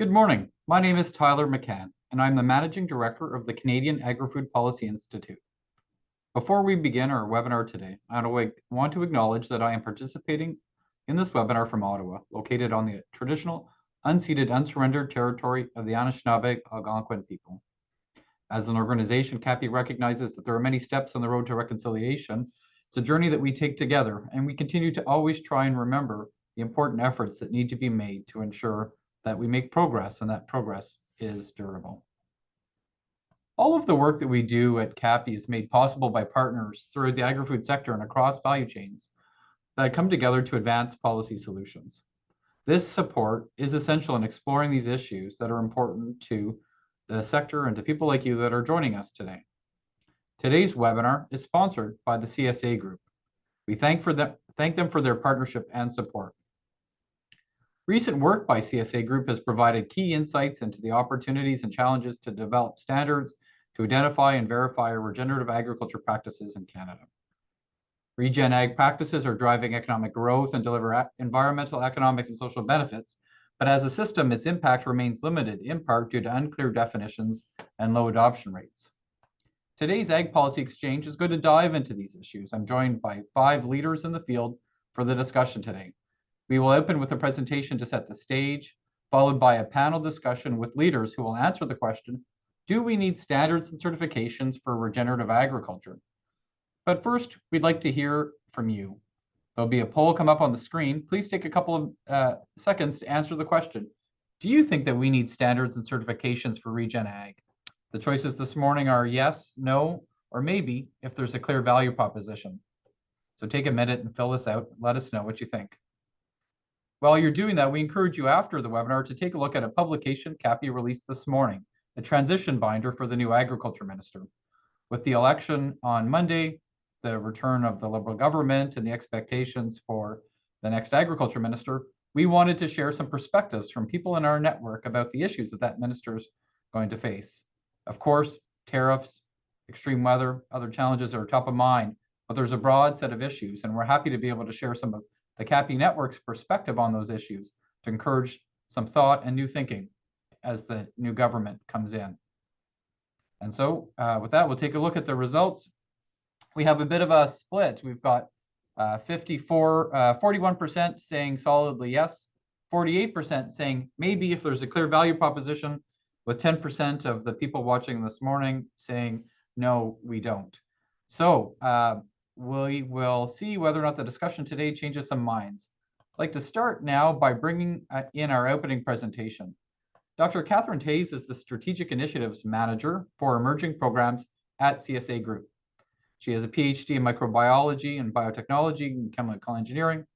Good morning. My name is Tyler McCann, and I'm the Managing Director of the Canadian Agri-Food Policy Institute. Before we begin our webinar today, I want to acknowledge that I am participating in this webinar from Ottawa, located on the traditional, unceded, unsurrendered territory of the Anishinaabe Algonquin people. As an organization, CAPI recognizes that there are many steps on the road to reconciliation. It's a journey that we take together, and we continue to always try and remember the important efforts that need to be made to ensure that we make progress and that progress is durable. All of the work that we do at CAPI is made possible by partners through the agri-food sector and across value chains that come together to advance policy solutions. This support is essential in exploring these issues that are important to the sector and to people like you that are joining us today. Today's webinar is sponsored by the CSA Group. We thank them for their partnership and support. Recent work by CSA Group has provided key insights into the opportunities and challenges to develop standards to identify and verify regenerative agriculture practices in Canada. Regen ag practices are driving economic growth and deliver environmental, economic, and social benefits, but as a system, its impact remains limited, in part due to unclear definitions and low adoption rates. Today's Ag Policy Exchange is going to dive into these issues. I'm joined by 5 leaders in the field for the discussion today. We will open with a presentation to set the stage, followed by a panel discussion with leaders who will answer the question, do we need standards and certifications for regenerative agriculture? But first, we'd like to hear from you. There'll be a poll come up on the screen. Please take a couple of seconds to answer the question. Do you think that we need standards and certifications for regen ag? The choices this morning are yes, no, or maybe if there's a clear value proposition. So take a minute and fill this out. Let us know what you think. While you're doing that, we encourage you after the webinar to take a look at a publication CAPI released this morning, a transition binder for the new agriculture minister. With the election on Monday, the return of the Liberal government and the expectations for the next agriculture minister, we wanted to share some perspectives from people in our network about the issues that minister is going to face. Of course, tariffs, extreme weather, other challenges are top of mind, but there's a broad set of issues, and we're happy to be able to share some of the CAPI network's perspective on those issues to encourage some thought and new thinking as the new government comes in. And so with that, we'll take a look at the results. We have a bit of a split. We've got 41% saying solidly yes, 48% saying maybe if there's a clear value proposition, with 10% of the people watching this morning saying no, we don't. So we will see whether or not the discussion today changes some minds. I'd like to start now by bringing in our opening presentation. Dr. Catherine Tays is the Strategic Initiatives Manager for Emerging Programs at CSA Group. She has a PhD in microbiology and biotechnology and chemical engineering,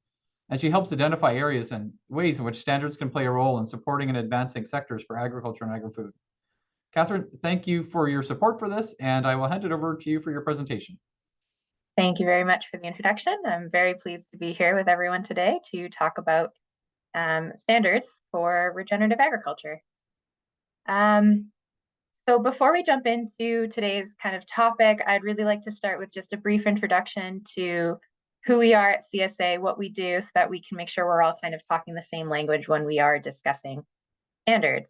and she helps identify areas and ways in which standards can play a role in supporting and advancing sectors for agriculture and agri-food. Catherine, thank you for your support for this, and I will hand it over to you for your presentation. Thank you very much for the introduction. I'm very pleased to be here with everyone today to talk about standards for regenerative agriculture. So before we jump into today's kind of topic, I'd really like to start with just a brief introduction to who we are at CSA, what we do, so that we can make sure we're all kind of talking the same language when we are discussing standards.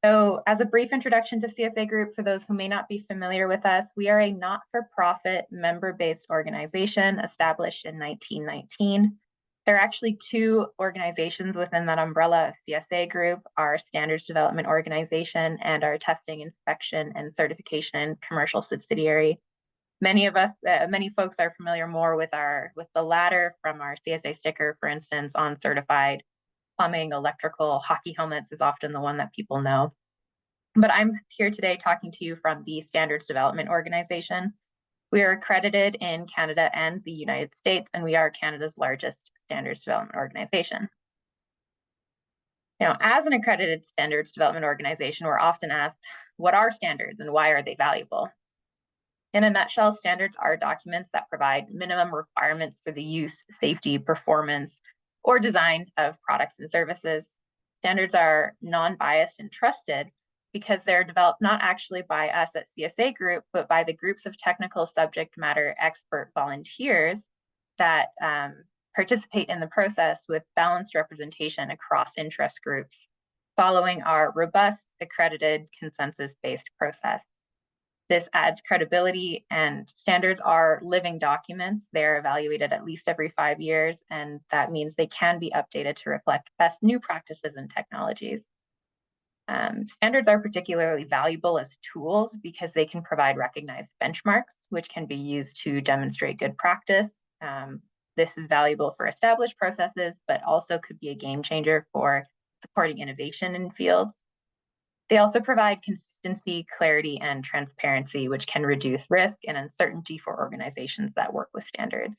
So as a brief introduction to CSA Group, for those who may not be familiar with us, we are a not-for-profit member-based organization established in 1919. There are actually 2 organizations within that umbrella of CSA Group, our Standards Development Organization and our Testing, Inspection, and Certification Commercial Subsidiary. Many folks are familiar more with the latter from our CSA sticker, for instance, on certified plumbing, electrical, hockey helmets is often the one that people know. But I'm here today talking to you from the Standards Development Organization. We are accredited in Canada and the United States, and we are Canada's largest standards development organization. Now, as an accredited standards development organization, we're often asked, what are standards and why are they valuable? In a nutshell, standards are documents that provide minimum requirements for the use, safety, performance, or design of products and services. Standards are non-biased and trusted because they're developed not actually by us at CSA Group, but by the groups of technical subject matter expert volunteers that participate in the process with balanced representation across interest groups, following our robust, accredited, consensus-based process. This adds credibility, and standards are living documents. They're evaluated at least every 5 years, and that means they can be updated to reflect best new practices and technologies. Standards are particularly valuable as tools because they can provide recognized benchmarks, which can be used to demonstrate good practice. This is valuable for established processes, but also could be a game changer for supporting innovation in fields. They also provide consistency, clarity, and transparency, which can reduce risk and uncertainty for organizations that work with standards.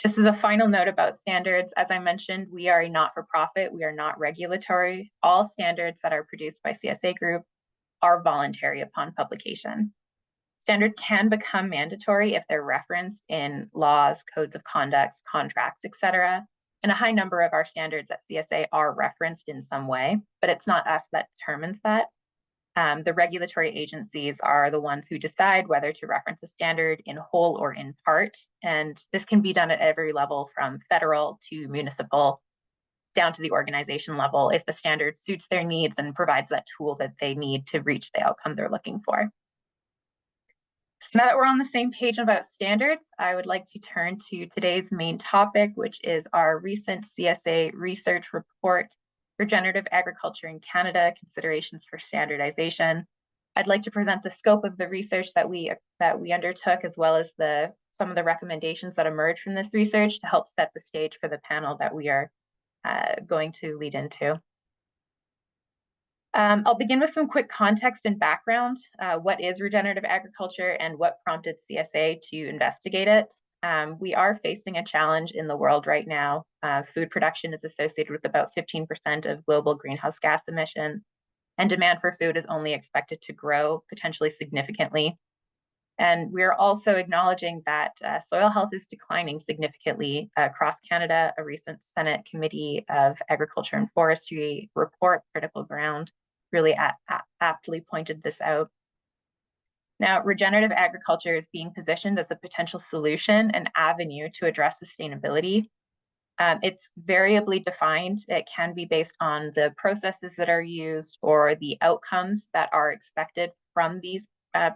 Just as a final note about standards, as I mentioned, we are a not-for-profit. We are not regulatory. All standards that are produced by CSA Group are voluntary upon publication. Standards can become mandatory if they're referenced in laws, codes of conduct, contracts, etc. And a high number of our standards at CSA are referenced in some way, but it's not us that determines that. The regulatory agencies are the ones who decide whether to reference a standard in whole or in part, and this can be done at every level from federal to municipal down to the organization level if the standard suits their needs and provides that tool that they need to reach the outcome they're looking for. So now that we're on the same page about standards, I would like to turn to today's main topic, which is our recent CSA research report, Regenerative Agriculture in Canada, Considerations for Standardization. I'd like to present the scope of the research that we undertook, as well as some of the recommendations that emerged from this research to help set the stage for the panel that we are going to lead into. I'll begin with some quick context and background. What is regenerative agriculture and what prompted CSA to investigate it? We are facing a challenge in the world right now. Food production is associated with about 15% of global greenhouse gas emissions, and demand for food is only expected to grow potentially significantly. And we're also acknowledging that soil health is declining significantly across Canada. A recent Senate Committee of Agriculture and Forestry report, Critical Ground, really aptly pointed this out. Now, regenerative agriculture is being positioned as a potential solution and avenue to address sustainability. It's variably defined. It can be based on the processes that are used or the outcomes that are expected from these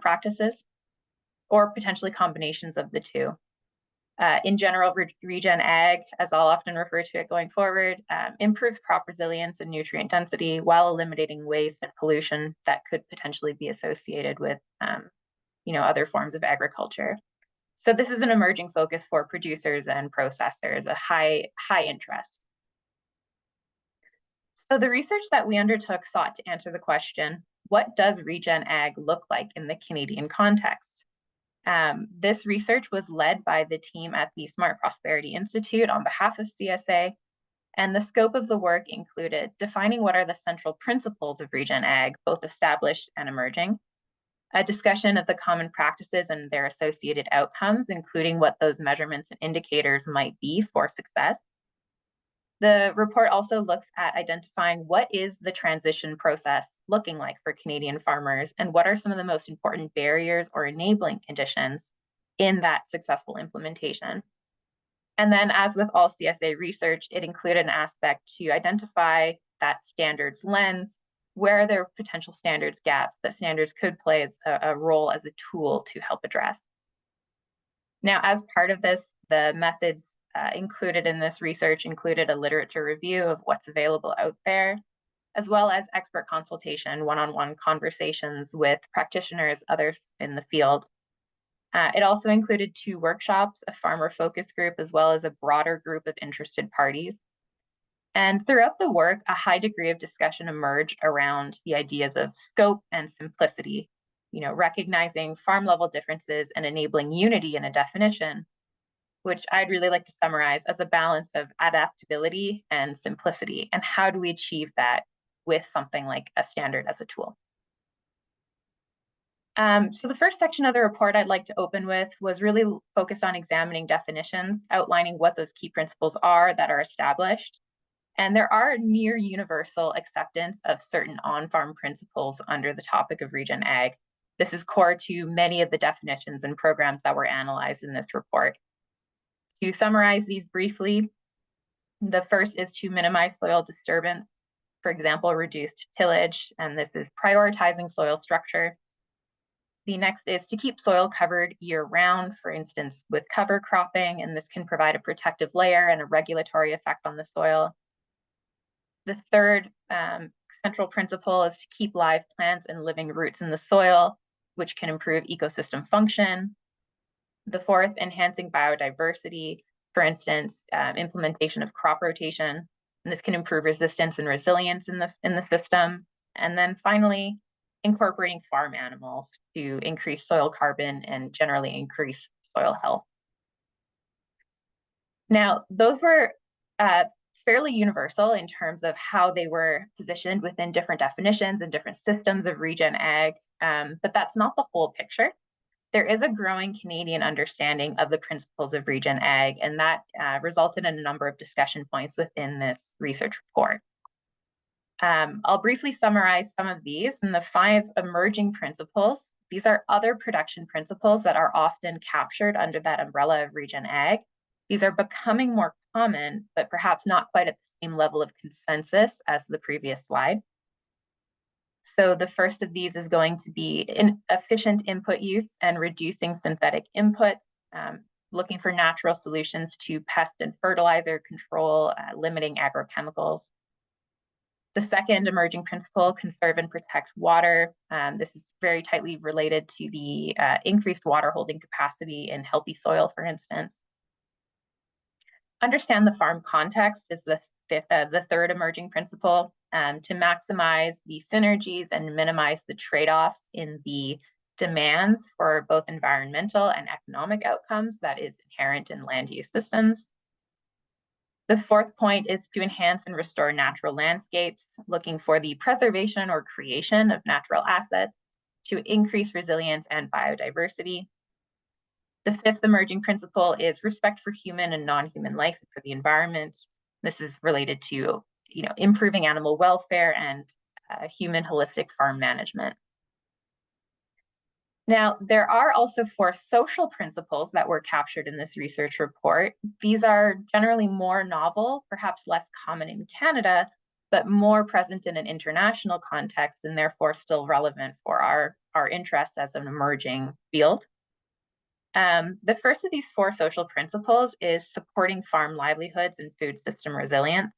practices, or potentially combinations of the two. In general, regen ag, as I'll often refer to it going forward, improves crop resilience and nutrient density while eliminating waste and pollution that could potentially be associated with other forms of agriculture. So this is an emerging focus for producers and processors, a high interest. So the research that we undertook sought to answer the question, what does regen ag look like in the Canadian context? This research was led by the team at the Smart Prosperity Institute on behalf of CSA, and the scope of the work included defining what are the central principles of regen ag, both established and emerging, a discussion of the common practices and their associated outcomes, including what those measurements and indicators might be for success. The report also looks at identifying what is the transition process looking like for Canadian farmers and what are some of the most important barriers or enabling conditions in that successful implementation. And then, as with all CSA research, it included an aspect to identify that standards lens, where there are potential standards gaps that standards could play as a role as a tool to help address. Now, as part of this, the methods included in this research included a literature review of what's available out there, as well as expert consultation, one-on-one conversations with practitioners, others in the field. It also included 2 workshops, a farmer focus group, as well as a broader group of interested parties. And throughout the work, a high degree of discussion emerged around the ideas of scope and simplicity, recognizing farm level differences and enabling unity in a definition, which I'd really like to summarize as a balance of adaptability and simplicity. And how do we achieve that with something like a standard as a tool? So the first section of the report I'd like to open with was really focused on examining definitions, outlining what those key principles are that are established. And there are near universal acceptance of certain on-farm principles under the topic of regen ag. This is core to many of the definitions and programs that were analyzed in this report. To summarize these briefly, the first is to minimize soil disturbance, for example, reduced tillage, and this is prioritizing soil structure. The next is to keep soil covered year-round, for instance, with cover cropping, and this can provide a protective layer and a regulatory effect on the soil. The third central principle is to keep live plants and living roots in the soil, which can improve ecosystem function. The fourth, enhancing biodiversity, for instance, implementation of crop rotation, and this can improve resistance and resilience in the system. And then finally, incorporating farm animals to increase soil carbon and generally increase soil health. Now, those were fairly universal in terms of how they were positioned within different definitions and different systems of regen ag, but that's not the whole picture. There is a growing Canadian understanding of the principles of regen ag, and that resulted in a number of discussion points within this research report. I'll briefly summarize some of these. And the 5 emerging principles, these are other production principles that are often captured under that umbrella of regen ag. These are becoming more common, but perhaps not quite at the same level of consensus as the previous slide. So the first of these is going to be efficient input use and reducing synthetic input, looking for natural solutions to pest and fertilizer control, limiting agrochemicals. The second emerging principle, conserve and protect water. This is very tightly related to the increased water holding capacity in healthy soil, for instance. Understand the farm context is the third emerging principle, to maximize the synergies and minimize the trade-offs in the demands for both environmental and economic outcomes that is inherent in land use systems. The fourth point is to enhance and restore natural landscapes, looking for the preservation or creation of natural assets to increase resilience and biodiversity. The fifth emerging principle is respect for human and non-human life and for the environment. This is related to improving animal welfare and human holistic farm management. Now, there are also 4 social principles that were captured in this research report. These are generally more novel, perhaps less common in Canada, but more present in an international context and therefore still relevant for our interest as an emerging field. The first of these 4 social principles is supporting farm livelihoods and food system resilience.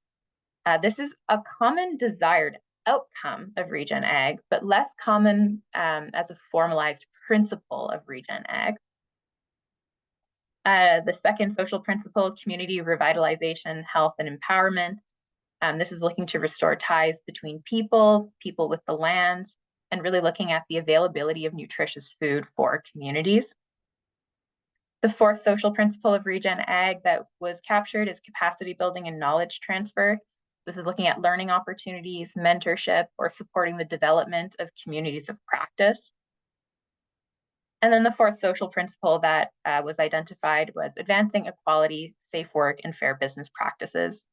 This is a common desired outcome of regen ag, but less common as a formalized principle of regen ag. The second social principle, community revitalization, health, and empowerment. This is looking to restore ties between people with the land, and really looking at the availability of nutritious food for communities. The fourth social principle of regen ag that was captured is capacity building and knowledge transfer. This is looking at learning opportunities, mentorship, or supporting the development of communities of practice. And then the fourth social principle that was identified was advancing equality, safe work, and fair business practices.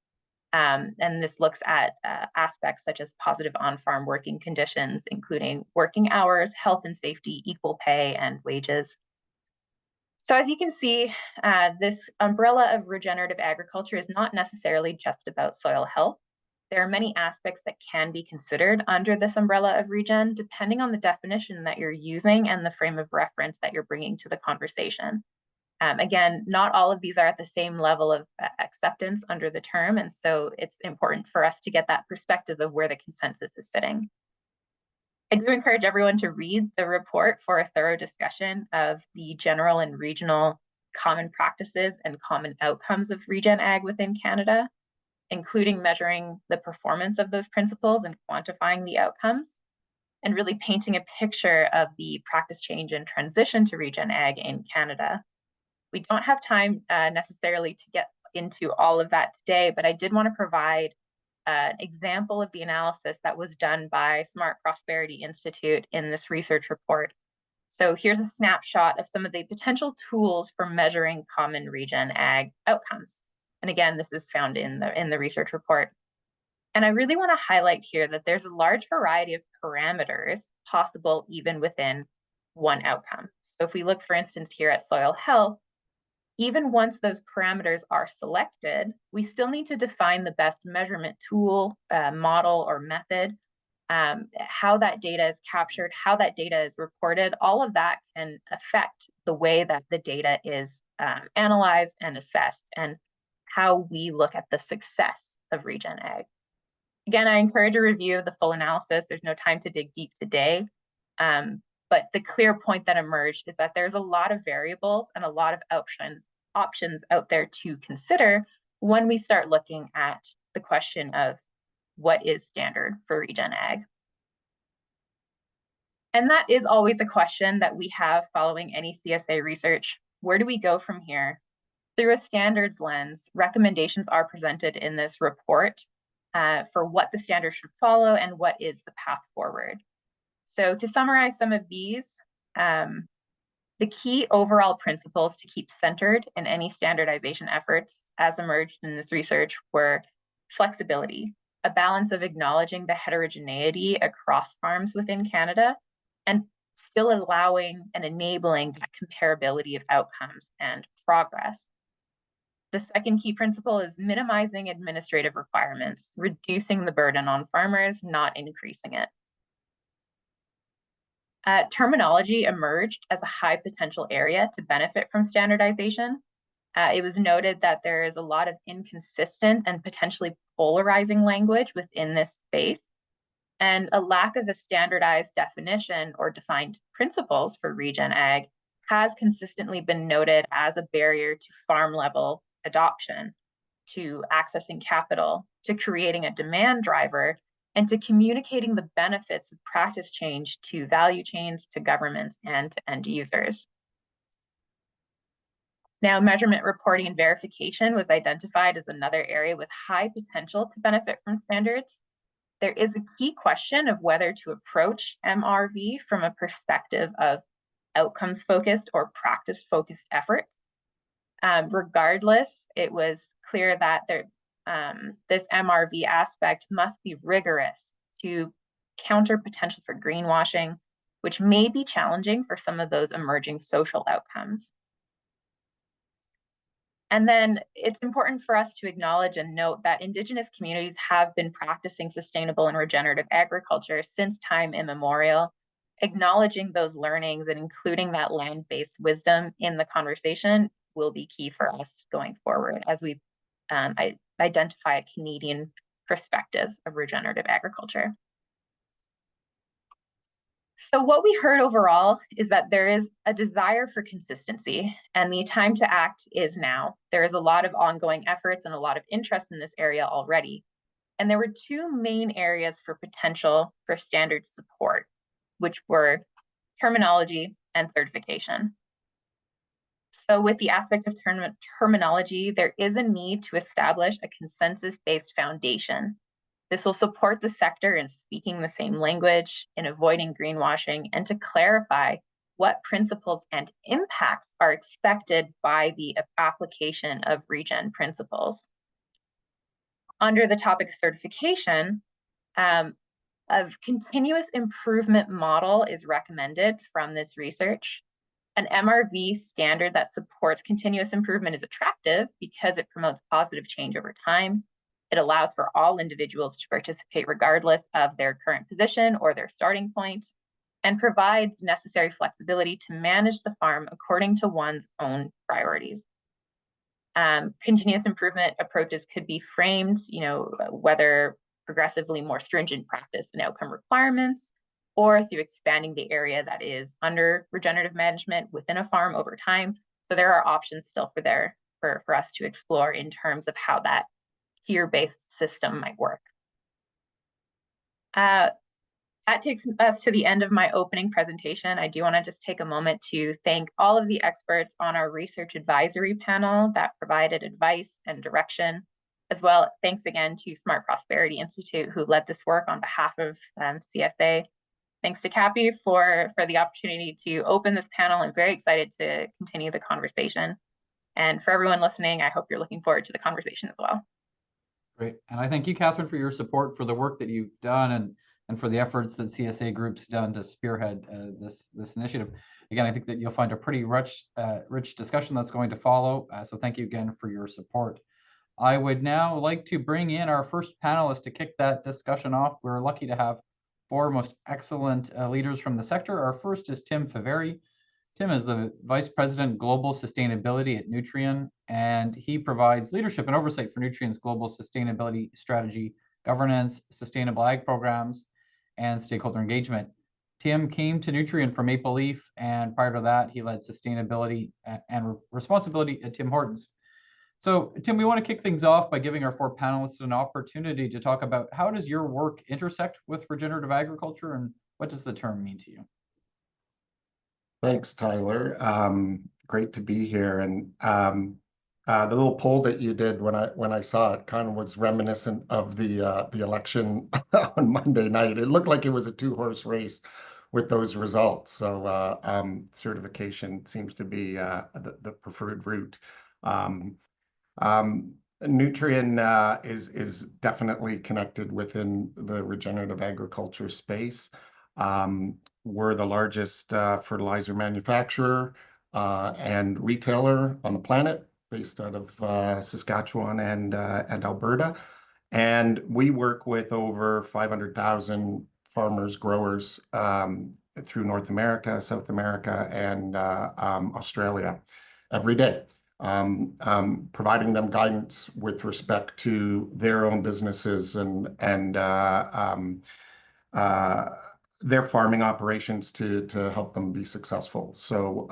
And this looks at aspects such as positive on-farm working conditions, including working hours, health and safety, equal pay, and wages. So as you can see, this umbrella of regenerative agriculture is not necessarily just about soil health. There are many aspects that can be considered under this umbrella of regen, depending on the definition that you're using and the frame of reference that you're bringing to the conversation. Again, not all of these are at the same level of acceptance under the term, and so it's important for us to get that perspective of where the consensus is sitting. I do encourage everyone to read the report for a thorough discussion of the general and regional common practices and common outcomes of regen ag within Canada, including measuring the performance of those principles and quantifying the outcomes, and really painting a picture of the practice change and transition to regen ag in Canada. We don't have time necessarily to get into all of that today, but I did want to provide an example of the analysis that was done by Smart Prosperity Institute in this research report. So here's a snapshot of some of the potential tools for measuring common regen ag outcomes. And again, this is found in the research report. And I really want to highlight here that there's a large variety of parameters possible even within one outcome. So if we look, for instance, here at soil health, Even once those parameters are selected, we still need to define the best measurement tool, model, or method, how that data is captured, how that data is reported. All of that can affect the way that the data is analyzed and assessed, and how we look at the success of Regen Ag. Again, I encourage a review of the full analysis. There's no time to dig deep today. But the clear point that emerged is that there's a lot of variables and a lot of options out there to consider when we start looking at the question of what is standard for Regen Ag. And that is always a question that we have following any CSA research. Where do we go from here? Through a standards lens, recommendations are presented in this report for what the standard should follow and what is the path forward. So to summarize some of these, the key overall principles to keep centered in any standardization efforts as emerged in this research were flexibility, a balance of acknowledging the heterogeneity across farms within Canada, and still allowing and enabling that comparability of outcomes and progress. The second key principle is minimizing administrative requirements, reducing the burden on farmers, not increasing it. Terminology emerged as a high potential area to benefit from standardization. It was noted that there is a lot of inconsistent and potentially polarizing language within this space, and a lack of a standardized definition or defined principles for Regen Ag has consistently been noted as a barrier to farm level adoption, to accessing capital, to creating a demand driver, and to communicating the benefits of practice change to value chains, to governments, and to end users. Now, measurement, reporting, and verification was identified as another area with high potential to benefit from standards. There is a key question of whether to approach MRV from a perspective of outcomes-focused or practice-focused efforts. Regardless, it was clear that this MRV aspect must be rigorous to counter potential for greenwashing, which may be challenging for some of those emerging social outcomes. And then it's important for us to acknowledge and note that Indigenous communities have been practicing sustainable and regenerative agriculture since time immemorial. Acknowledging those learnings and including that land-based wisdom in the conversation will be key for us going forward as we identify a Canadian perspective of regenerative agriculture. So what we heard overall is that there is a desire for consistency, and the time to act is now. There is a lot of ongoing efforts and a lot of interest in this area already. And there were two main areas for potential for standard support, which were terminology and certification. So with the aspect of terminology, there is a need to establish a consensus-based foundation. This will support the sector in speaking the same language, in avoiding greenwashing, and to clarify what principles and impacts are expected by the application of regen principles. Under the topic of certification, a continuous improvement model is recommended from this research. An MRV standard that supports continuous improvement is attractive because it promotes positive change over time. It allows for all individuals to participate regardless of their current position or their starting point, and provides necessary flexibility to manage the farm according to one's own priorities. Continuous improvement approaches could be framed, whether progressively more stringent practice and outcome requirements, or through expanding the area that is under regenerative management within a farm over time. So there are options still for us to explore in terms of how that tier-based system might work. That takes us to the end of my opening presentation. I do want to just take a moment to thank all of the experts on our research advisory panel that provided advice and direction, as well. Thanks again to Smart Prosperity Institute, who led this work on behalf of CSA. Thanks to Cappy for the opportunity to open this panel. I'm very excited to continue the conversation. And for everyone listening, I hope you're looking forward to the conversation as well. Great. And I thank you, Catherine, for your support for the work that you've done and and for the efforts that CSA Group's done to spearhead this initiative. Again, I think that you'll find a pretty rich discussion that's going to follow. So thank you again for your support. I would now like to bring in our first panelist to kick that discussion off. We're lucky to have four most excellent leaders from the sector. Our first is Tim Faveri. Tim is the Vice President Global Sustainability at Nutrien, and he provides leadership and oversight for Nutrien's global sustainability strategy, governance, sustainable ag programs, and stakeholder engagement. Tim came to Nutrien from Maple Leaf, and prior to that, he led sustainability and responsibility at Tim Hortons. So, Tim, we want to kick things off by giving our four panelists an opportunity to talk about how does your work intersect with regenerative agriculture, and what does the term mean to you? Thanks, Tyler. Great to be here. And the little poll that you did when I saw it kind of was reminiscent of the election on Monday night. It looked like it was a two-horse race with those results. So certification seems to be the preferred route. Nutrien is definitely connected within the regenerative agriculture space. We're the largest fertilizer manufacturer and retailer on the planet, based out of Saskatchewan and Alberta. And we work with over 500,000 farmers, growers through North America, South America, and Australia every day, providing them guidance with respect to their own businesses and their farming operations to help them be successful. So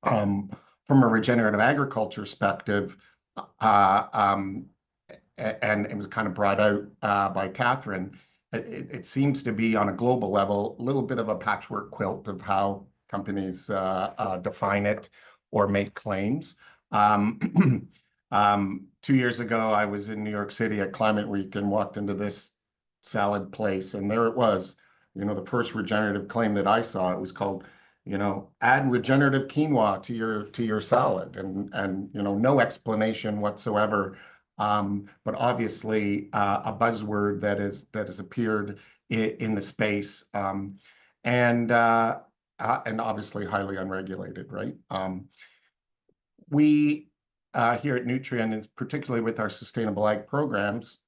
from a regenerative agriculture perspective, and it was kind of brought out by Catherine, it seems to be on a global level, a little bit of a patchwork quilt of how companies define it or make claims. 2 years ago, I was in New York City at Climate Week and walked into this salad place, and there it was. The first regenerative claim that I saw, it was called, add regenerative quinoa to your salad, and no explanation whatsoever. But obviously a buzzword that has appeared in the space, and obviously highly unregulated, right? We here at Nutrien, and particularly with our sustainable ag programs,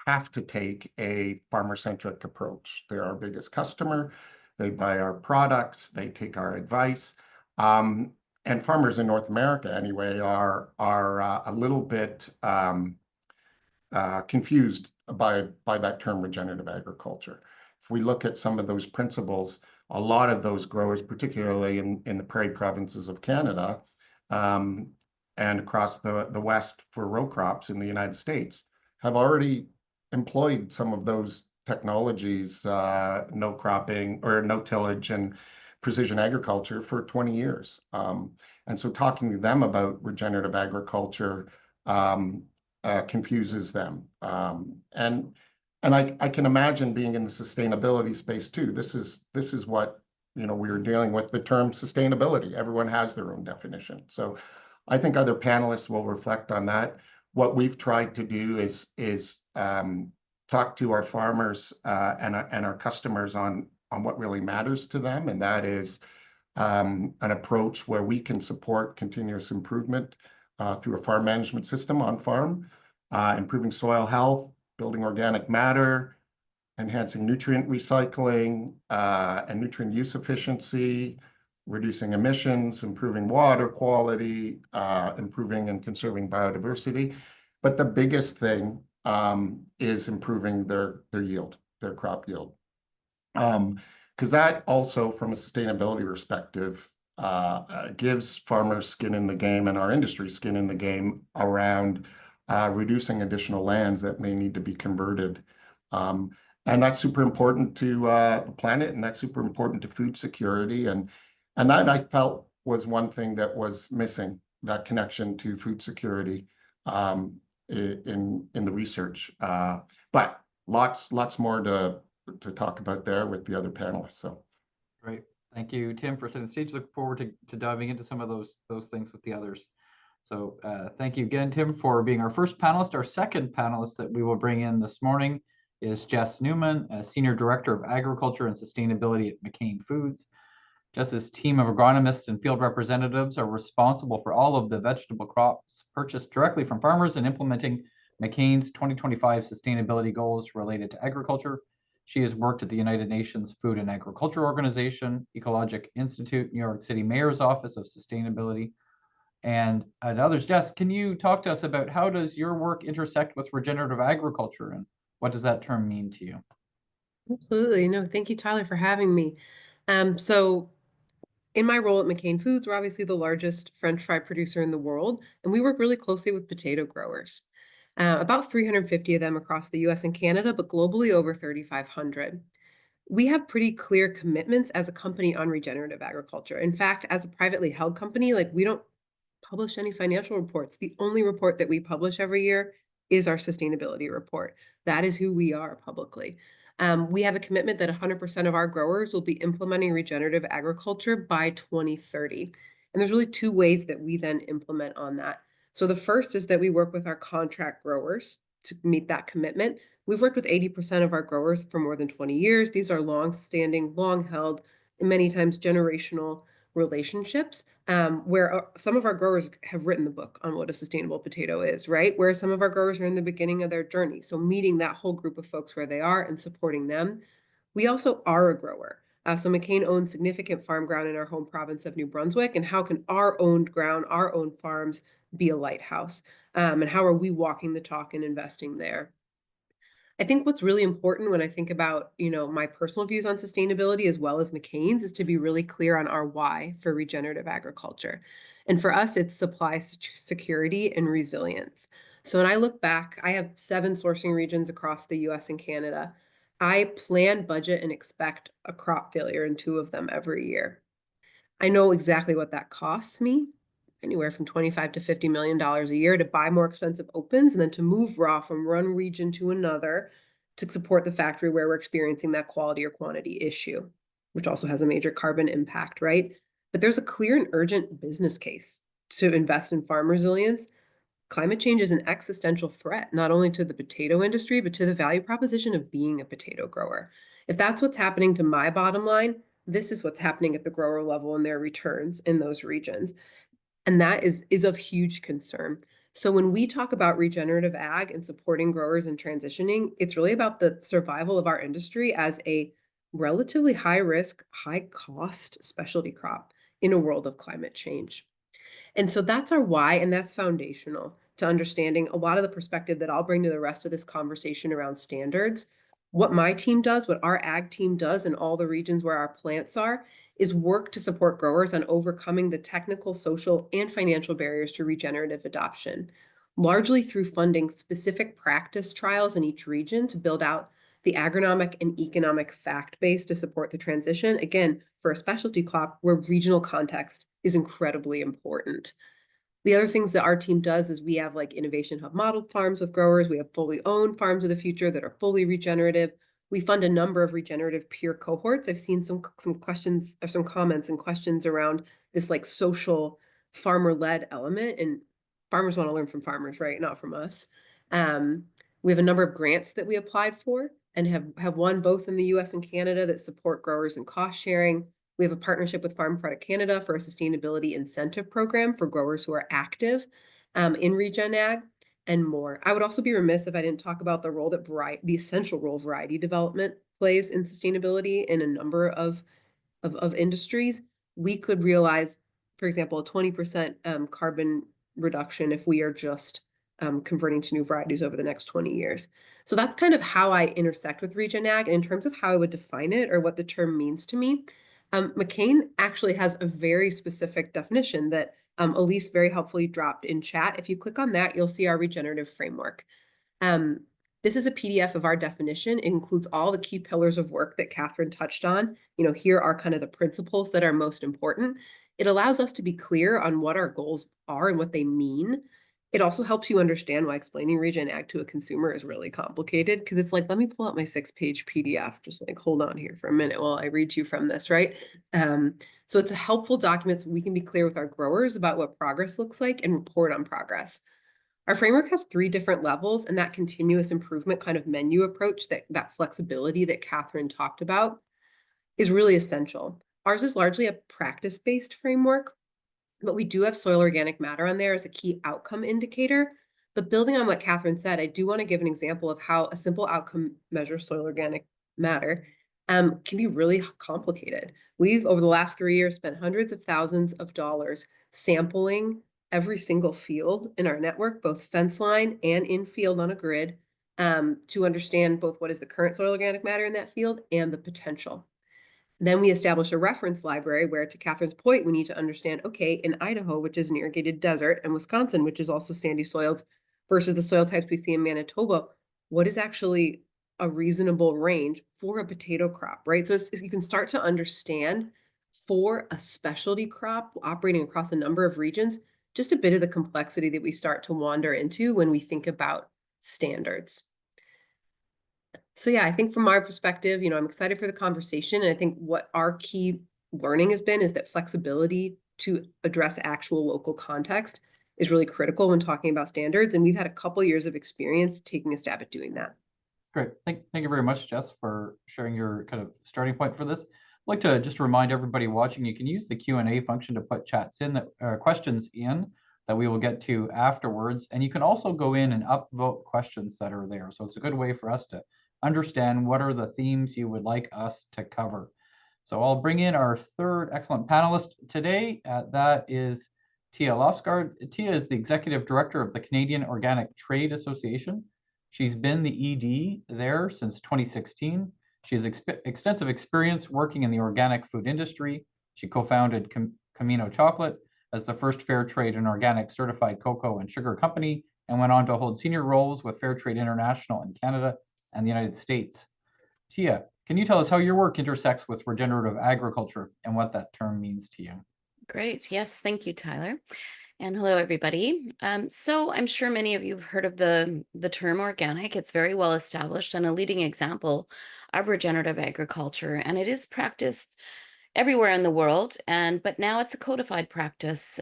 have to take a farmer-centric approach. They're our biggest customer. They buy our products. They take our advice. And farmers in North America, anyway, are a little bit confused by that term regenerative agriculture. If we look at some of those principles, a lot of those growers, particularly in the prairie provinces of Canada and across the West for row crops in the United States, have already employed some of those technologies, no cropping or no tillage and precision agriculture for 20 years. And so talking to them about regenerative agriculture confuses them. And I can imagine being in the sustainability space too. This is what we were dealing with, the term sustainability. Everyone has their own definition. So I think other panelists will reflect on that. What we've tried to do is talk to our farmers and our customers on what really matters to them, and that is an approach where we can support continuous improvement through a farm management system on farm, improving soil health, building organic matter, enhancing nutrient recycling and nutrient use efficiency, reducing emissions, improving water quality, improving and conserving biodiversity. But the biggest thing is improving their yield, their crop yield. Because that also, from a sustainability perspective, gives farmers skin in the game and our industry skin in the game around reducing additional lands that may need to be converted. And that's super important to the planet, and that's super important to food security. And that, I felt, was one thing that was missing, that connection to food security in the research. But lots more to talk about there with the other panelists. So great. Thank you, Tim, for setting the stage. Look forward to diving into some of those things with the others. So thank you again, Tim, for being our first panelist. Our second panelist that we will bring in this morning is Jess Newman, a Senior Director of Agriculture and Sustainability at McCain Foods. Jess's team of agronomists and field representatives are responsible for all of the vegetable crops purchased directly from farmers and implementing McCain's 2025 sustainability goals related to agriculture. She has worked at the United Nations Food and Agriculture Organization, Ecologic Institute, New York City Mayor's Office of Sustainability, and others. Jess, can you talk to us about how does your work intersect with regenerative agriculture, and what does that term mean to you? Absolutely. No, thank you, Tyler, for having me. So in my role at McCain Foods, we're obviously the largest French fry producer in the world, and we work really closely with potato growers. About 350 of them across the US and Canada, but globally over 3,500. We have pretty clear commitments as a company on regenerative agriculture. In fact, as a privately held company, like we don't publish any financial reports. The only report that we publish every year is our sustainability report. That is who we are publicly. We have a commitment that 100% of our growers will be implementing regenerative agriculture by 2030. And there's really two ways that we then implement on that. So the first is that we work with our contract growers to meet that commitment. We've worked with 80% of our growers for more than 20 years. These are long-standing, long-held, and many times generational relationships, where some of our growers have written the book on what a sustainable potato is, right? Whereas some of our growers are in the beginning of their journey. So meeting that whole group of folks where they are and supporting them. We also are a grower. So McCain owns significant farm ground in our home province of New Brunswick. And how can our owned ground, our own farms be a lighthouse? And how are we walking the talk and investing there? I think what's really important when I think about, my personal views on sustainability as well as McCain's is to be really clear on our why for regenerative agriculture. And for us, it's supply security and resilience. So when I look back, I have 7 sourcing regions across the US and Canada. I plan, budget, and expect a crop failure in 2 of them every year. I know exactly what that costs me, anywhere from $25 to $50 million a year to buy more expensive opens and then to move raw from one region to another to support the factory where we're experiencing that quality or quantity issue, which also has a major carbon impact, right? But there's a clear and urgent business case to invest in farm resilience. Climate change is an existential threat, not only to the potato industry, but to the value proposition of being a potato grower. If that's what's happening to my bottom line, this is what's happening at the grower level and their returns in those regions. And that is of huge concern. So when we talk about regenerative ag and supporting growers and transitioning, it's really about the survival of our industry as a relatively high risk, high cost specialty crop in a world of climate change. And so that's our why, and that's foundational to understanding a lot of the perspective that I'll bring to the rest of this conversation around standards. What my team does, what our ag team does in all the regions where our plants are, is work to support growers on overcoming the technical, social, and financial barriers to regenerative adoption, largely through funding specific practice trials in each region to build out the agronomic and economic fact base to support the transition, again, for a specialty crop where regional context is incredibly important. The other things that our team does is we have like innovation hub model farms with growers. We have fully owned farms of the future that are fully regenerative. We fund a number of regenerative peer cohorts. I've seen some questions or some comments and questions around this like social farmer-led element, and farmers want to learn from farmers, right? Not from us. We have a number of grants that we applied for and have won both in the US and Canada that support growers and cost sharing. We have a partnership with Farm Credit Canada for a sustainability incentive program for growers who are active in Regen Ag and more. I would also be remiss if I didn't talk about the role that the essential role variety development plays in sustainability in a number of industries. We could realize, for example, a 20% carbon reduction if we are just converting to new varieties over the next 20 years. So that's kind of how I intersect with Regen Ag. And in terms of how I would define it or what the term means to me, McCain actually has a very specific definition that Elise very helpfully dropped in chat. If you click on that, you'll see our regenerative framework. This is a PDF of our definition. It includes all the key pillars of work that Catherine touched on. Here are kind of the principles that are most important. It allows us to be clear on what our goals are and what they mean. It also helps you understand why explaining Regen Ag to a consumer is really complicated, because it's like, let me pull out my 6-page PDF. Just like, hold on here for a minute while I read you from this, right? So it's a helpful document so we can be clear with our growers about what progress looks like and report on progress. Our framework has 3 different levels, and that continuous improvement kind of menu approach, that flexibility that Catherine talked about, is really essential. Ours is largely a practice-based framework, but we do have soil organic matter on there as a key outcome indicator. But building on what Catherine said, I do want to give an example of how a simple outcome measure, soil organic matter, can be really complicated. We've, over the last 3 years, spent hundreds of thousands of dollars sampling every single field in our network, both fence line and in field on a grid, to understand both what is the current soil organic matter in that field and the potential. Then we establish a reference library where, to Catherine's point, we need to understand, okay, in Idaho, which is an irrigated desert, and Wisconsin, which is also sandy soils, versus the soil types we see in Manitoba, what is actually a reasonable range for a potato crop, right? So you can start to understand, for a specialty crop operating across a number of regions, just a bit of the complexity that we start to wander into when we think about standards. So yeah, I think from our perspective, I'm excited for the conversation. And I think what our key learning has been is that flexibility to address actual local context is really critical when talking about standards. And we've had a couple years of experience taking a stab at doing that. Great. Thank you very much, Jess, for sharing your kind of starting point for this. I'd like to just remind everybody watching, you can use the Q&A function to put chats in, questions in that we will get to afterwards. And you can also go in and upvote questions that are there. So it's a good way for us to understand what are the themes you would like us to cover. So I'll bring in our third excellent panelist today. That is Tia Loftsgard. Tia is the Executive Director of the Canadian Organic Trade Association. She's been the ED there since 2016. She has extensive experience working in the organic food industry. She co-founded Camino Chocolate as the first fair trade and organic certified cocoa and sugar company, and went on to hold senior roles with Fair Trade International in Canada and the United States. Tia, can you tell us how your work intersects with regenerative agriculture and what that term means to you? Great. Yes. Thank you, Tyler. And hello, everybody. So I'm sure many of you have heard of the term organic. It's very well established and a leading example of regenerative agriculture, and it is practiced everywhere in the world. But now it's a codified practice.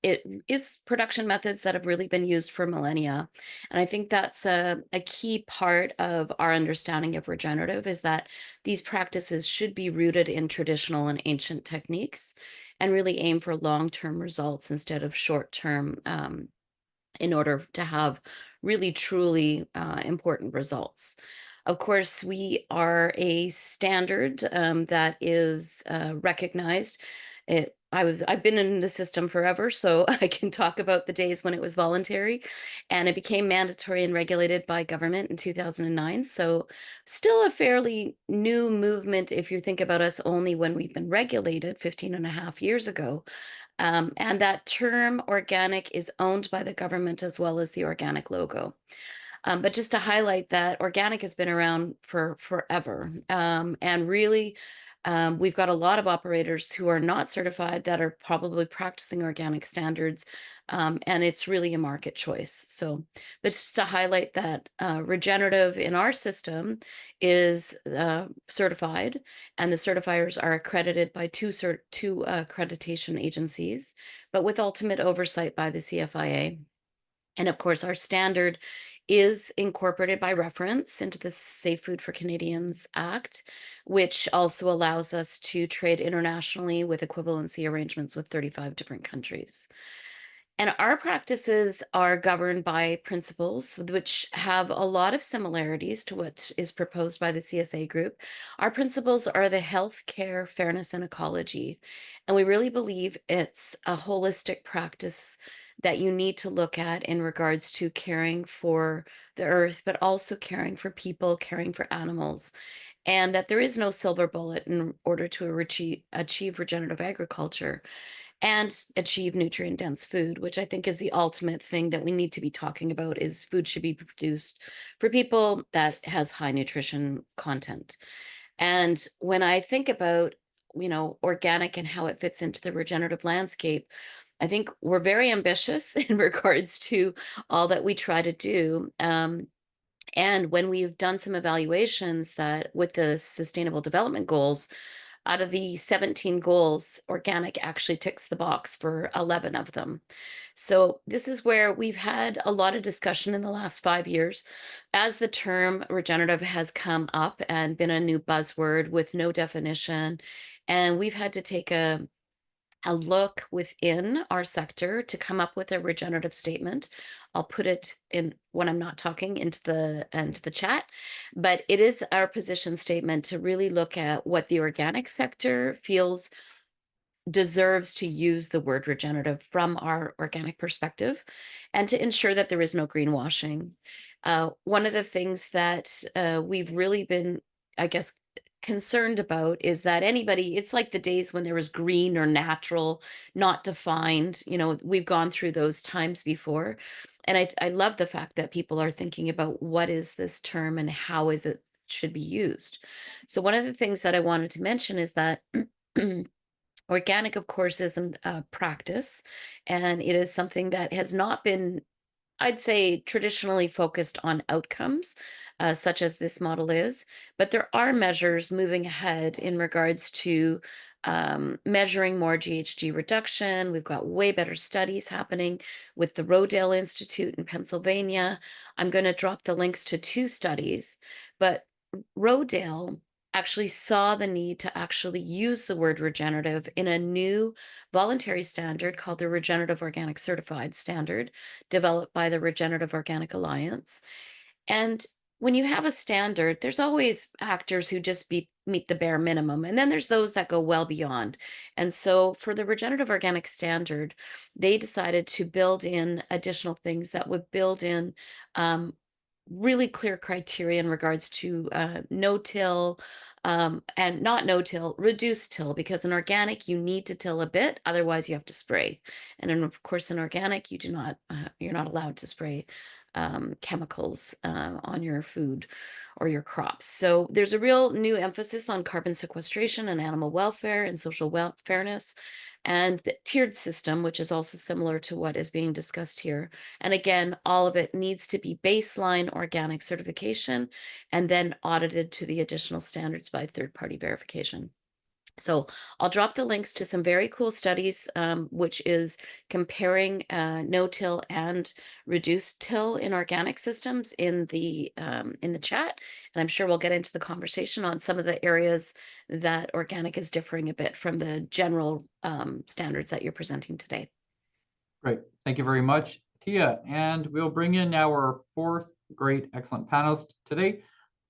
It is production methods that have really been used for millennia. And I think that's a key part of our understanding of regenerative, is that these practices should be rooted in traditional and ancient techniques and really aim for long-term results instead of short-term, in order to have really truly important results. Of course, we are a standard that is recognized. I've been in the system forever, so I can talk about the days when it was voluntary, and it became mandatory and regulated by government in 2009. So still a fairly new movement if you think about us only when we've been regulated 15 and a half years ago. And that term organic is owned by the government as well as the organic logo. But just to highlight that organic has been around for forever. And really, we've got a lot of operators who are not certified that are probably practicing organic standards. And it's really a market choice. So, but just to highlight that regenerative in our system is certified, and the certifiers are accredited by two accreditation agencies, but with ultimate oversight by the CFIA. And of course, our standard is incorporated by reference into the Safe Food for Canadians Act, which also allows us to trade internationally with equivalency arrangements with 35 different countries. And our practices are governed by principles which have a lot of similarities to what is proposed by the CSA Group. Our principles are the health, care, fairness, and ecology. And we really believe it's a holistic practice that you need to look at in regards to caring for the earth, but also caring for people, caring for animals, and that there is no silver bullet in order to achieve regenerative agriculture and achieve nutrient-dense food, which I think is the ultimate thing that we need to be talking about, is food should be produced for people that has high nutrition content. And when I think about, organic and how it fits into the regenerative landscape, I think we're very ambitious in regards to all that we try to do. And when we've done some evaluations that with the Sustainable Development Goals, out of the 17 goals, organic actually ticks the box for 11 of them. So this is where we've had a lot of discussion in the last 5 years as the term regenerative has come up and been a new buzzword with no definition. And we've had to take a look within our sector to come up with a regenerative statement. I'll put it in when I'm not talking into the chat, but it is our position statement to really look at what the organic sector feels deserves to use the word regenerative from our organic perspective, and to ensure that there is no greenwashing. One of the things that we've really been, I guess, concerned about is that it's like the days when there was green or natural, not defined. We've gone through those times before. And I love the fact that people are thinking about what is this term and how is it should be used. So one of the things that I wanted to mention is that organic, of course, isn't a practice, and it is something that has not been, I'd say, traditionally focused on outcomes, such as this model is, but there are measures moving ahead in regards to measuring more GHG reduction. We've got way better studies happening with the Rodale Institute in Pennsylvania. I'm going to drop the links to 2 studies, but Rodale actually saw the need to actually use the word regenerative in a new voluntary standard called the Regenerative Organic Certified Standard, developed by the Regenerative Organic Alliance. And when you have a standard, there's always actors who just meet the bare minimum, and then there's those that go well beyond. And so for the Regenerative Organic Standard, they decided to build in additional things that would build in really clear criteria in regards to no-till, and not no-till, reduced till, because in organic you need to till a bit, otherwise you have to spray. And then of course in organic you do not, you're not allowed to spray chemicals on your food or your crops. So there's a real new emphasis on carbon sequestration and animal welfare and social fairness, and the tiered system, which is also similar to what is being discussed here. And again, all of it needs to be baseline organic certification and then audited to the additional standards by third-party verification. So I'll drop the links to some very cool studies, which is comparing no-till and reduced till in organic systems in the chat. And I'm sure we'll get into the conversation on some of the areas that organic is differing a bit from the general standards that you're presenting today. Great. Thank you very much, Tia. And we'll bring in our 4th great, excellent panelist today.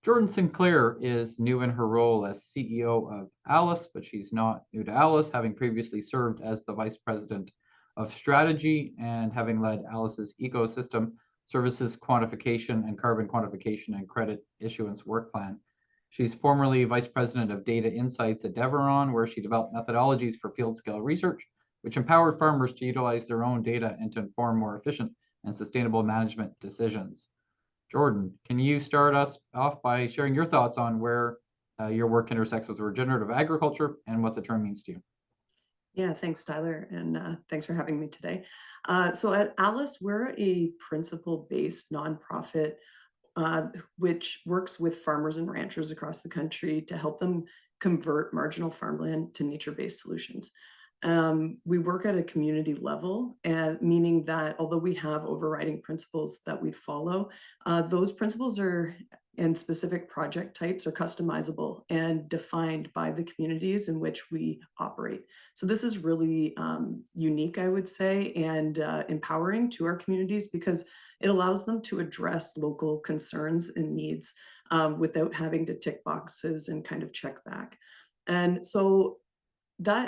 Jordan Sinclair is new in her role as CEO of Alice, but she's not new to Alice, having previously served as the Vice President of Strategy and having led Alice's ecosystem services quantification and carbon quantification and credit issuance work plan. She's formerly Vice President of Data Insights at Deveron, where she developed methodologies for field scale research, which empowered farmers to utilize their own data and to inform more efficient and sustainable management decisions. Jordan, can you start us off by sharing your thoughts on where your work intersects with regenerative agriculture and what the term means to you? Yeah, thanks, Tyler, and thanks for having me today. So at Alice, we're a principle-based nonprofit which works with farmers and ranchers across the country to help them convert marginal farmland to nature-based solutions. We work at a community level, meaning that although we have overriding principles that we follow, those principles and specific project types are customizable and defined by the communities in which we operate. So this is really unique, I would say, and empowering to our communities because it allows them to address local concerns and needs without having to tick boxes and kind of check back. And so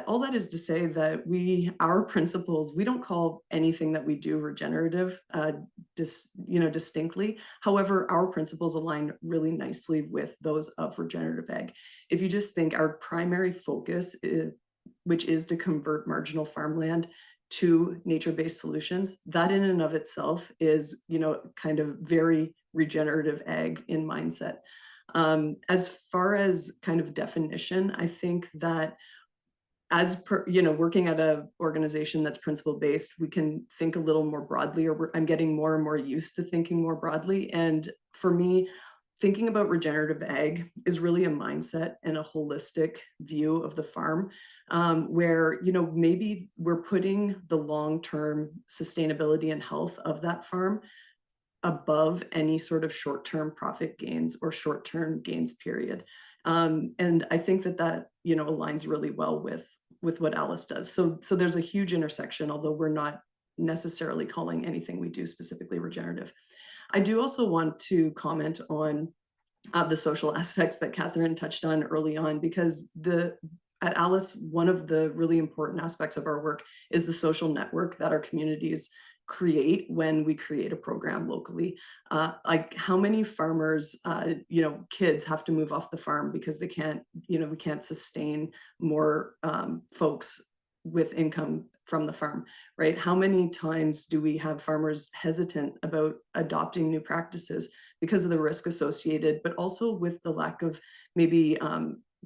all that is to say that our principles, we don't call anything that we do regenerative distinctly. However, our principles align really nicely with those of regenerative ag. If you just think our primary focus, which is to convert marginal farmland to nature-based solutions, that in and of itself is, kind of very regenerative ag in mindset. As far as kind of definition, I think that working at an organization that's principle-based, we can think a little more broadly, or I'm getting more and more used to thinking more broadly. And for me, thinking about regenerative ag is really a mindset and a holistic view of the farm, where, you know, maybe we're putting the long-term sustainability and health of that farm above any sort of short-term profit gains or short-term gains period. And I think that, you know, aligns really well with what Alice does. So there's a huge intersection, although we're not necessarily calling anything we do specifically regenerative. I do also want to comment on the social aspects that Catherine touched on early on, because at Alice, one of the really important aspects of our work is the social network that our communities create when we create a program locally. Like how many farmers, you know, kids have to move off the farm because they can't, you know, we can't sustain more folks with income from the farm, right? How many times do we have farmers hesitant about adopting new practices because of the risk associated, but also with the lack of maybe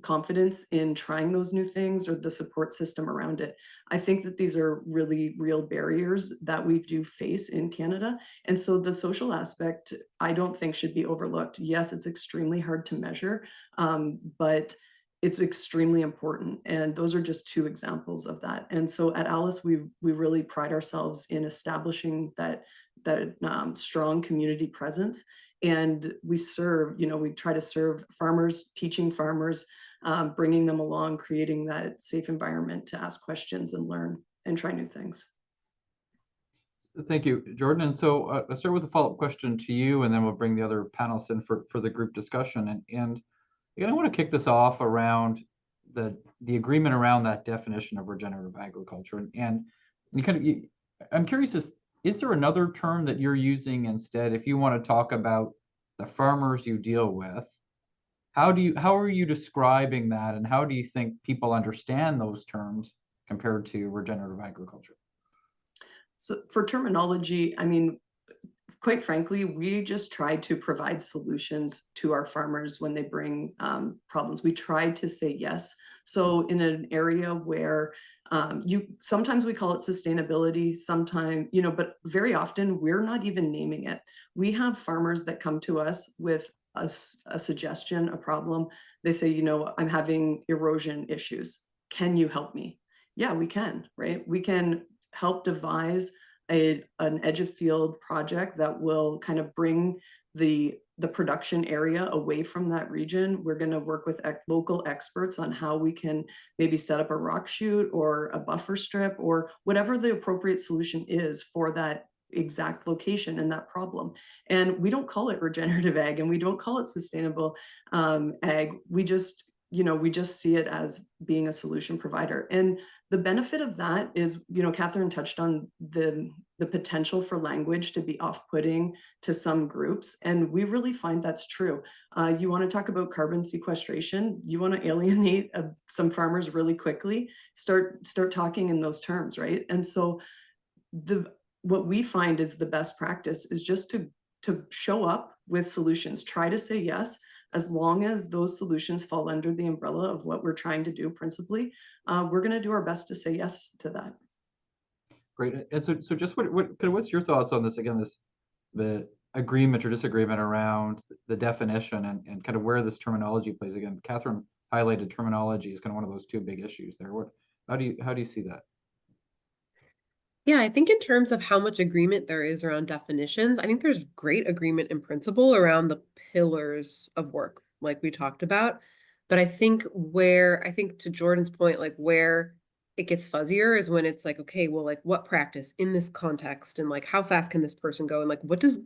confidence in trying those new things or the support system around it? I think that these are really real barriers that we do face in Canada. And so the social aspect, I don't think should be overlooked. Yes, it's extremely hard to measure, but it's extremely important. And those are just two examples of that. And so at Alice, we really pride ourselves in establishing that strong community presence. And we serve, you know, we try to serve farmers, teaching farmers, bringing them along, creating that safe environment to ask questions and learn and try new things. Thank you, Jordan. And so I'll start with a follow-up question to you, and then we'll bring the other panelists in for the group discussion. And again, I want to kick this off around the agreement around that definition of regenerative agriculture. And you kind of, I'm curious, is there another term that you're using instead? If you want to talk about the farmers you deal with, how are you describing that, and how do you think people understand those terms compared to regenerative agriculture? So for terminology, I mean, quite frankly, we just try to provide solutions to our farmers when they bring problems. We try to say yes. So in an area where sometimes we call it sustainability, sometimes, you know, but very often we're not even naming it. We have farmers that come to us with a suggestion, a problem. They say, you know, I'm having erosion issues. Can you help me? Yeah, we can, right? We can help devise an edge of field project that will kind of bring the production area away from that region. We're going to work with local experts on how we can maybe set up a rock chute or a buffer strip or whatever the appropriate solution is for that exact location and that problem. And we don't call it regenerative ag, and we don't call it sustainable ag. We just, you know, we just see it as being a solution provider. And the benefit of that is, you know, Catherine touched on the potential for language to be off-putting to some groups. And we really find that's true. You want to talk about carbon sequestration, you want to alienate some farmers really quickly, start talking in those terms, right? And so what we find is the best practice is just to show up with solutions, try to say yes, as long as those solutions fall under the umbrella of what we're trying to do principally. We're going to do our best to say yes to that. Great. And so just what's your thoughts on this, again, the agreement or disagreement around the definition and kind of where this terminology plays? Again, Catherine highlighted terminology is kind of one of those two big issues there. How do you see that? Yeah, I think in terms of how much agreement there is around definitions, I think there's great agreement in principle around the pillars of work, like we talked about. But I think to Jordan's point, like where it gets fuzzier is when it's like, okay, well, like what practice in this context, and like how fast can this person go, and like what does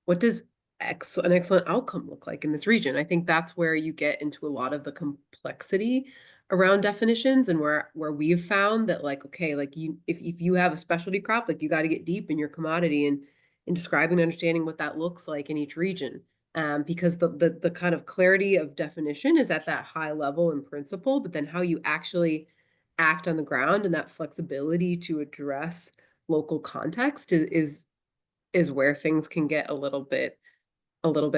an excellent outcome look like in this region? I think that's where you get into a lot of the complexity around definitions, and where we've found that, like, okay, like if you have a specialty crop, like you got to get deep in your commodity and in describing and understanding what that looks like in each region, because the kind of clarity of definition is at that high level in principle, but then how you actually act on the ground and that flexibility to address local context is where things can get a little bit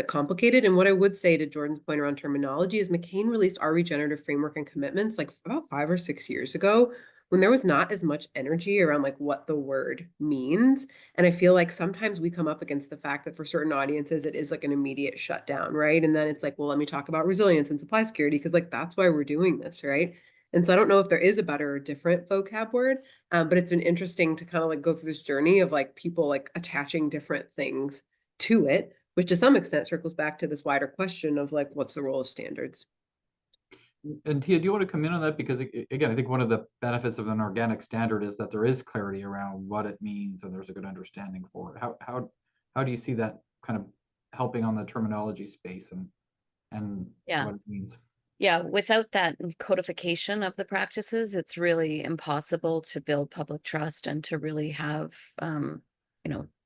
complicated. And what I would say to Jordan's point around terminology is McCain released our regenerative framework and commitments like about 5 or 6 years ago, when there was not as much energy around like what the word means. And I feel like sometimes we come up against the fact that for certain audiences, it is like an immediate shutdown, right? And then it's like, well, let me talk about resilience and supply security, because like that's why we're doing this, right? And so I don't know if there is a better or different vocab word, but it's been interesting to kind of like go through this journey of like people like attaching different things to it, which to some extent circles back to this wider question of like, what's the role of standards? And Tia, do you want to come in on that? Because again, I think one of the benefits of an organic standard is that there is clarity around what it means and there's a good understanding for it. How do you see that kind of helping on the terminology space and Yeah. what it means? Yeah, without that codification of the practices, it's really impossible to build public trust and to really have,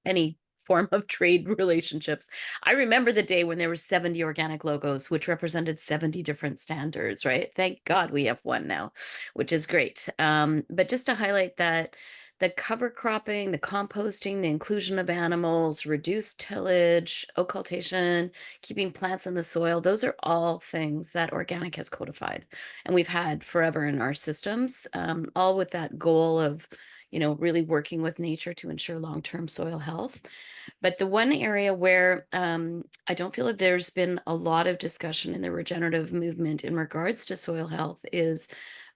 any form of trade relationships. I remember the day when there were 70 organic logos, which represented 70 different standards, right? Thank God we have one now, which is great. But just to highlight that the cover cropping, the composting, the inclusion of animals, reduced tillage, occultation, keeping plants in the soil, those are all things that organic has codified and we've had forever in our systems, all with that goal of, really working with nature to ensure long-term soil health. But the one area where I don't feel that there's been a lot of discussion in the regenerative movement in regards to soil health is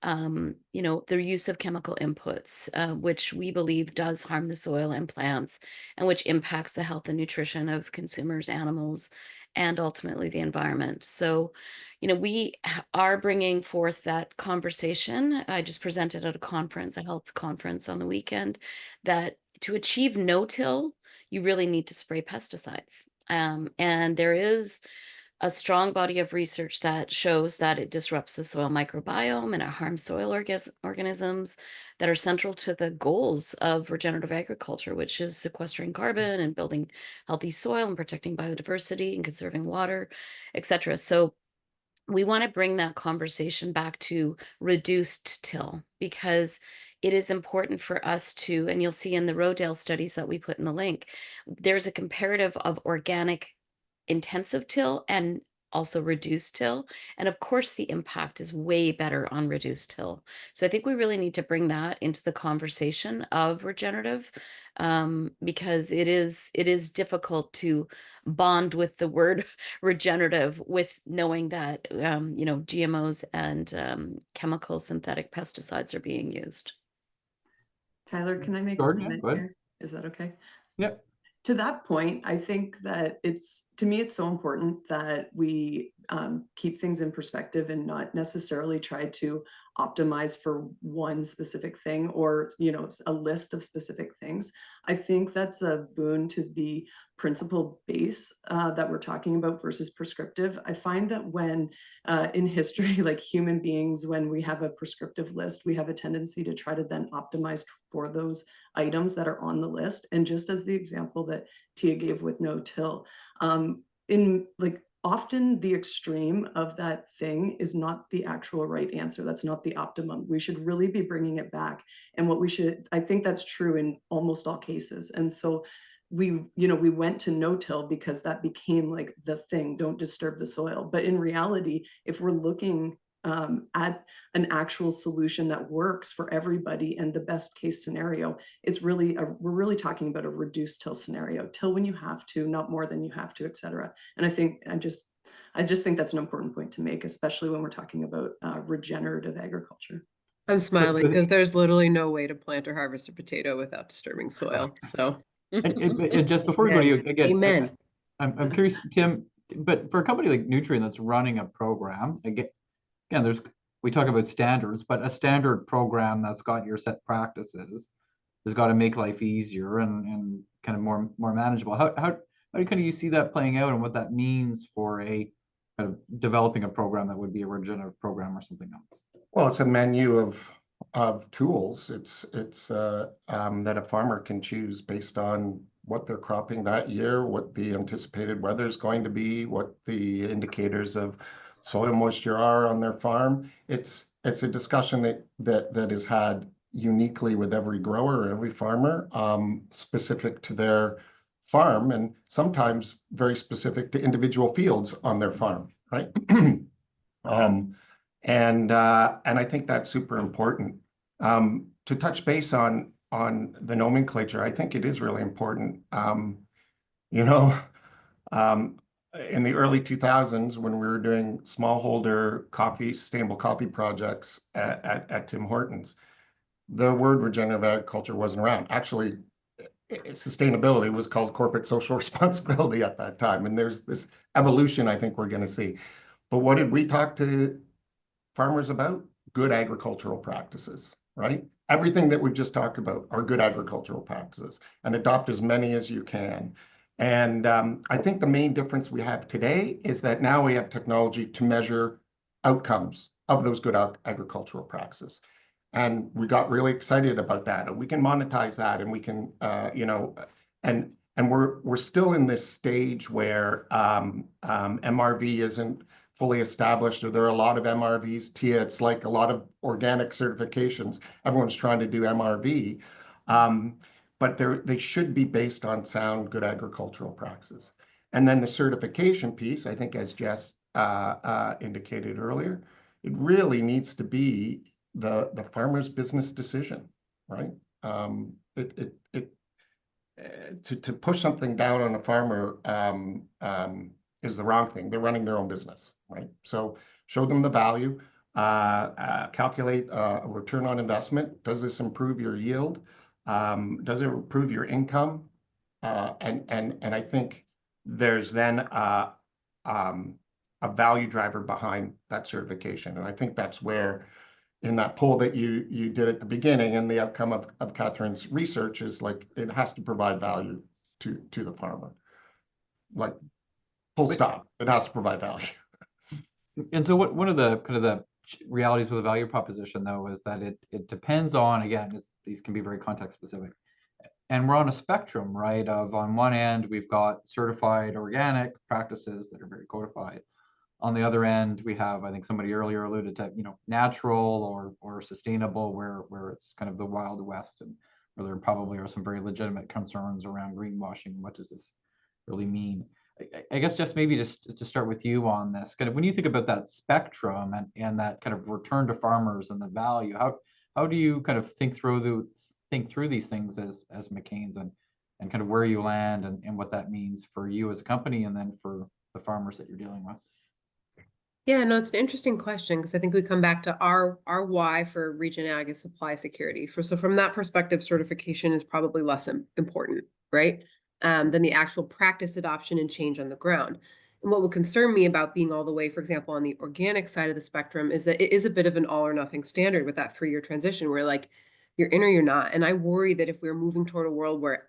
the use of chemical inputs, which we believe does harm the soil and plants, and which impacts the health and nutrition of consumers, animals, and ultimately the environment. So, we are bringing forth that conversation. I just presented at a health conference on the weekend, that to achieve no-till, you really need to spray pesticides. And there is a strong body of research that shows that it disrupts the soil microbiome and it harms soil organisms that are central to the goals of regenerative agriculture, which is sequestering carbon and building healthy soil and protecting biodiversity and conserving water, etc. So we want to bring that conversation back to reduced till, because it is important for us to, and you'll see in the Rodale studies that we put in the link, there's a comparative of organic intensive till and also reduced till. And of course, the impact is way better on reduced till. So I think we really need to bring that into the conversation of regenerative, because it is difficult to bond with the word regenerative with knowing that GMOs and chemical synthetic pesticides are being used. Tyler, can I make a Jordan, comment go ahead. here? Is that okay? Yep. To that point, I think that to me, it's so important that we keep things in perspective and not necessarily try to optimize for one specific thing or, a list of specific things. I think that's a boon to the principle base that we're talking about versus prescriptive. I find that when in history, like human beings, when we have a prescriptive list, we have a tendency to try to then optimize for those items that are on the list. And just as the example that Tia gave with no-till, often the extreme of that thing is not the actual right answer. That's not the optimum. We should really be bringing it back. And I think that's true in almost all cases. And so we went to no-till because that became like the thing, don't disturb the soil. But in reality, if we're looking at an actual solution that works for everybody and the best case scenario, we're really talking about a reduced till scenario, till when you have to, not more than you have to, etc. And I just think that's an important point to make, especially when we're talking about regenerative agriculture. I'm smiling because there's literally no way to plant or harvest a potato without disturbing soil. So And just before we go to you again, Amen. I'm curious, Tim, but for a company like Nutrien that's running a program, again, we talk about standards, but a standard program that's got your set practices has got to make life easier and kind of more manageable. How do kind of you see that playing out and what that means for a kind of developing a program that would be a regenerative program or something else? Well, it's a menu of tools. It's that a farmer can choose based on what they're cropping that year, what the anticipated weather is going to be, what the indicators of soil moisture are on their farm. It's a discussion that is had uniquely with every grower or every farmer, specific to their farm, and sometimes very specific to individual fields on their farm, right? And I think that's super important. To touch base on the nomenclature, I think it is really important. You know, in the early 2000s, when we were doing smallholder coffee, sustainable coffee projects at Tim Hortons, the word regenerative agriculture wasn't around. Actually, sustainability was called corporate social responsibility at that time. And there's this evolution I think we're going to see. But what did we talk to farmers about? Good agricultural practices, right? Everything that we've just talked about are good agricultural practices, and adopt as many as you can. And I think the main difference we have today is that now we have technology to measure outcomes of those good agricultural practices. And we got really excited about that. And we can monetize that, and we can, you know, and we're still in this stage where MRV isn't fully established, or there are a lot of MRVs. Tia, it's like a lot of organic certifications. Everyone's trying to do MRV, but they should be based on sound, good agricultural practices. And then the certification piece, I think, as Jess indicated earlier, it really needs to be the farmer's business decision, right? To push something down on a farmer is the wrong thing. They're running their own business, right? So show them the value, calculate a return on investment. Does this improve your yield? Does it improve your income? And I think there's then a value driver behind that certification. And I think that's where, in that poll that you did at the beginning, and the outcome of Catherine's research is like, it has to provide value to the farmer. Like, full stop, it has to provide value. And so one of the kind of the realities with a value proposition, though, is that it depends on, again, these can be very context specific. And we're on a spectrum, right? Of, on one end, we've got certified organic practices that are very codified. On the other end, we have, I think somebody earlier alluded to, you know, natural or sustainable, where it's kind of the Wild West, and where there probably are some very legitimate concerns around greenwashing. What does this really mean? I guess just maybe just to start with you on this, kind of when you think about that spectrum and that kind of return to farmers and the value, how do you kind of think through these things as McCain's, and kind of where you land and what that means for you as a company, and then for the farmers that you're dealing with? Yeah, no, it's an interesting question, because I think we come back to our why for Regen Ag is supply security. So from that perspective, certification is probably less important, right? Than the actual practice adoption and change on the ground. And what would concern me about being all the way, for example, on the organic side of the spectrum, is that it is a bit of an all or nothing standard with that 3-year transition, where like you're in or you're not. And I worry that if we're moving toward a world where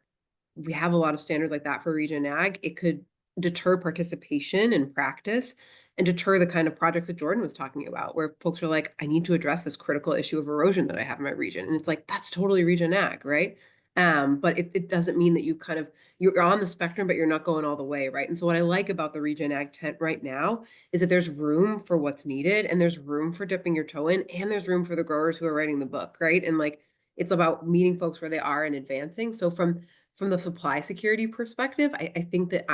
we have a lot of standards like that for Regen Ag, it could deter participation in practice and deter the kind of projects that Jordan was talking about, where folks are like, I need to address this critical issue of erosion that I have in my region. And it's like, that's totally Regen Ag, right? But it doesn't mean that you're on the spectrum, but you're not going all the way, right? And so what I like about the Regen Ag tent right now is that there's room for what's needed, and there's room for dipping your toe in, and there's room for the growers who are writing the book, right? And like, it's about meeting folks where they are and advancing. So from the supply security perspective, I think that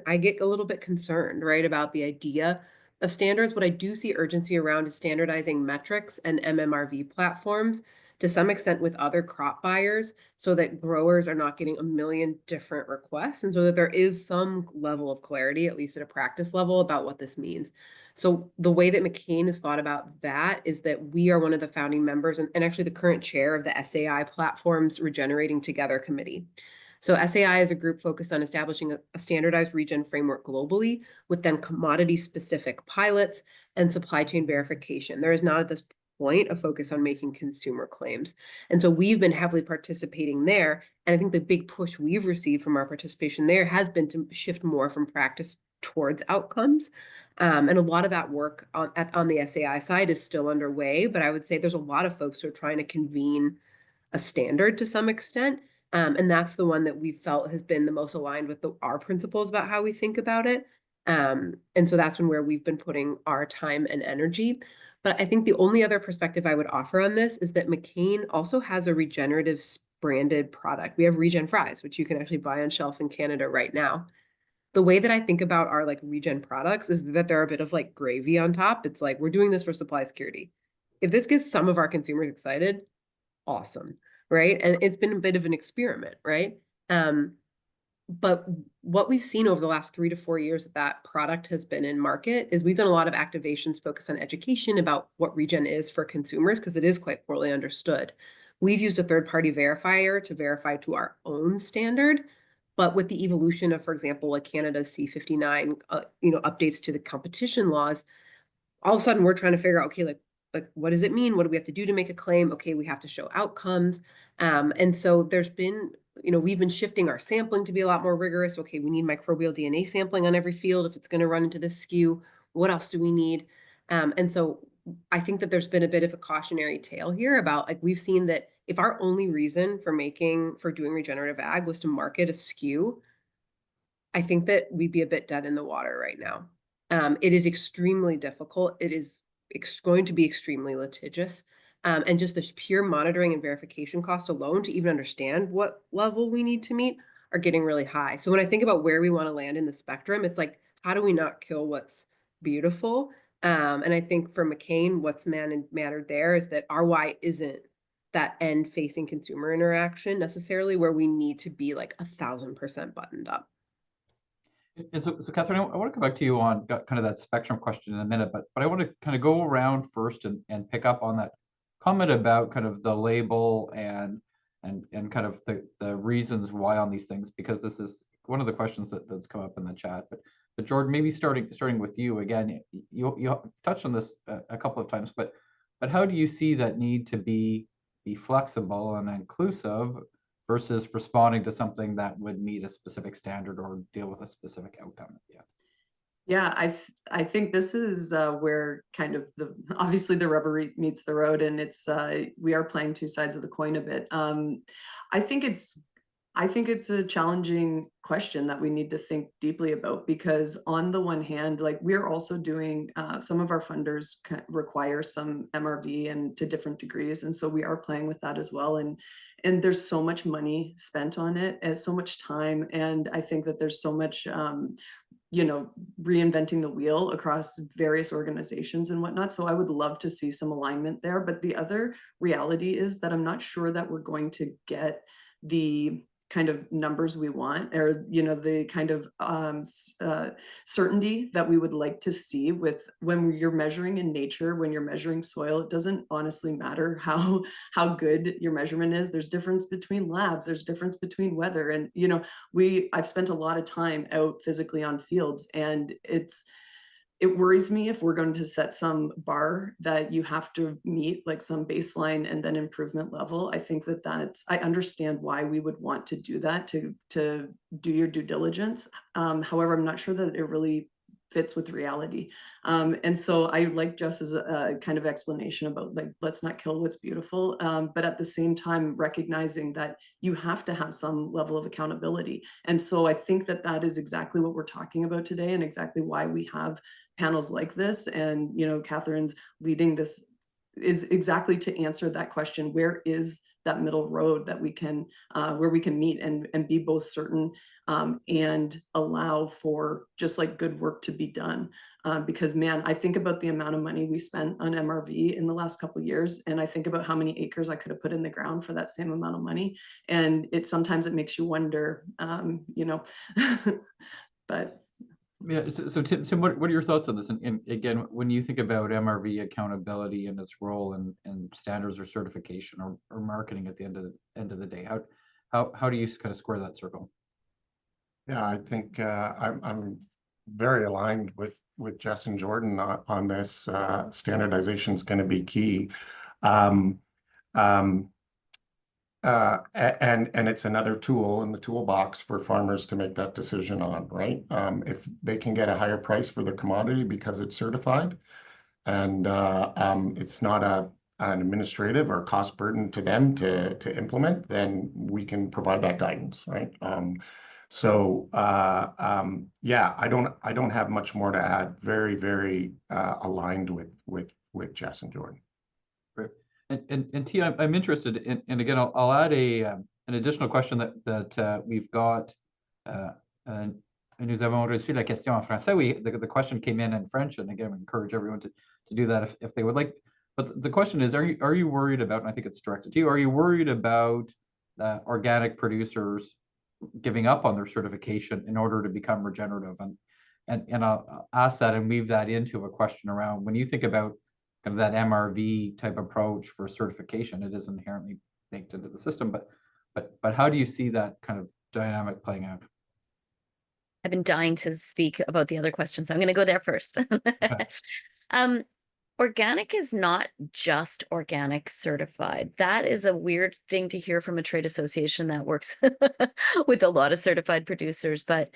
I get a little bit concerned, right, about the idea of standards. What I do see urgency around is standardizing metrics and MMRV platforms to some extent with other crop buyers, so that growers are not getting a million different requests, and so that there is some level of clarity, at least at a practice level, about what this means. So the way that McCain has thought about that is that we are one of the founding members and actually the current chair of the SAI Platform's Regenerating Together Committee. So SAI is a group focused on establishing a standardized regen framework globally, with then commodity-specific pilots and supply chain verification. There is not at this point a focus on making consumer claims. And so we've been heavily participating there. And I think the big push we've received from our participation there has been to shift more from practice towards outcomes. And a lot of that work on the SAI side is still underway, but I would say there's a lot of folks who are trying to convene a standard to some extent. And that's the one that we felt has been the most aligned with our principles about how we think about it. And so that's where we've been putting our time and energy. But I think the only other perspective I would offer on this is that McCain also has a regenerative branded product. We have Regen fries, which you can actually buy on shelf in Canada right now. The way that I think about our like regen products is that they're a bit of like gravy on top. It's like, we're doing this for supply security. If this gets some of our consumers excited, awesome, right? And it's been a bit of an experiment, right? But what we've seen over the last 3 to 4 years that product has been in market is we've done a lot of activations focused on education about what regen is for consumers, because it is quite poorly understood. We've used a third-party verifier to verify to our own standard, but with the evolution of, for example, like Canada's C59, updates to the competition laws, all of a sudden we're trying to figure out, okay, like what does it mean? What do we have to do to make a claim? Okay, we have to show outcomes. And so there's been, we've been shifting our sampling to be a lot more rigorous. Okay, we need microbial DNA sampling on every field if it's going to run into this SKU. What else do we need? And so I think that there's been a bit of a cautionary tale here about, like, we've seen that if our only reason for doing regenerative ag was to market a SKU, I think that we'd be a bit dead in the water right now. It is extremely difficult. It is going to be extremely litigious. And just the pure monitoring and verification costs alone to even understand what level we need to meet are getting really high. So when I think about where we want to land in the spectrum, it's like, how do we not kill what's beautiful? And I think for McCain, what's mattered there is that RY isn't that end-facing consumer interaction necessarily where we need to be like 1,000% buttoned up. And so Catherine, I want to come back to you on kind of that spectrum question in a minute, but I want to kind of go around first and pick up on that comment about kind of the label and kind of the reasons why on these things, because this is one of the questions that's come up in the chat. But Jordan, maybe starting with you again, you touched on this a couple of times, but how do you see that need to be flexible and inclusive versus responding to something that would meet a specific standard or deal with a specific outcome? Yeah, I think this is where kind of obviously the rubber meets the road, and it's we are playing two sides of the coin a bit. I think it's a challenging question that we need to think deeply about, because on the one hand, like, we're also doing some of our funders require some MRV and to different degrees, and so we are playing with that as well. And there's so much money spent on it and so much time, and I think that there's so much reinventing the wheel across various organizations and whatnot. So I would love to see some alignment there. But the other reality is that I'm not sure that we're going to get the kind of numbers we want, or the kind of certainty that we would like to see with when you're measuring in nature, when you're measuring soil. It doesn't honestly matter how good your measurement is. There's difference between labs, there's difference between weather, and I've spent a lot of time out physically on fields, and it worries me if we're going to set some bar that you have to meet, like some baseline and then improvement level. I think I understand why we would want to do that, to do your due diligence. However, I'm not sure that it really fits with reality. And so I like Jess's kind of explanation about, like, let's not kill what's beautiful, but at the same time recognizing that you have to have some level of accountability. And so I think that is exactly what we're talking about today, and exactly why we have panels like this. And Catherine's leading this is exactly to answer that question: where is that middle road that we can where we can meet and be both certain and allow for just like good work to be done? Because man, I think about the amount of money we spent on MRV in the last couple of years, and I think about how many acres I could have put in the ground for that same amount of money, and sometimes it makes you wonder, but. Yeah. So Tim, what are your thoughts on this? And again, when you think about MRV accountability and its role in standards or certification or marketing at the end of the day, how do you kind of square that circle? Yeah, I think I'm very aligned with Jess and Jordan on this. Standardization is going to be key. And it's another tool in the toolbox for farmers to make that decision on, right? If they can get a higher price for the commodity because it's certified, and it's not an administrative or cost burden to them to implement, then we can provide that guidance, right? Yeah, I don't have much more to add. Very, very aligned with Jess and Jordan. Great. And T, I'm interested in, and again, I'll add an additional question that we've got. Nous avons reçu la question en français. The question came in French, and again, we encourage everyone to do that if they would like. But the question is, are you worried about, and I think it's directed to you, are you worried about organic producers giving up on their certification in order to become regenerative? And I'll ask that and weave that into a question around, when you think about kind of that MRV type approach for certification, it is inherently baked into the system, but how do you see that kind of dynamic playing out? I've been dying to speak about the other questions, so I'm going to go there first. Okay. Organic is not just organic certified. That is a weird thing to hear from a trade association that works with a lot of certified producers. But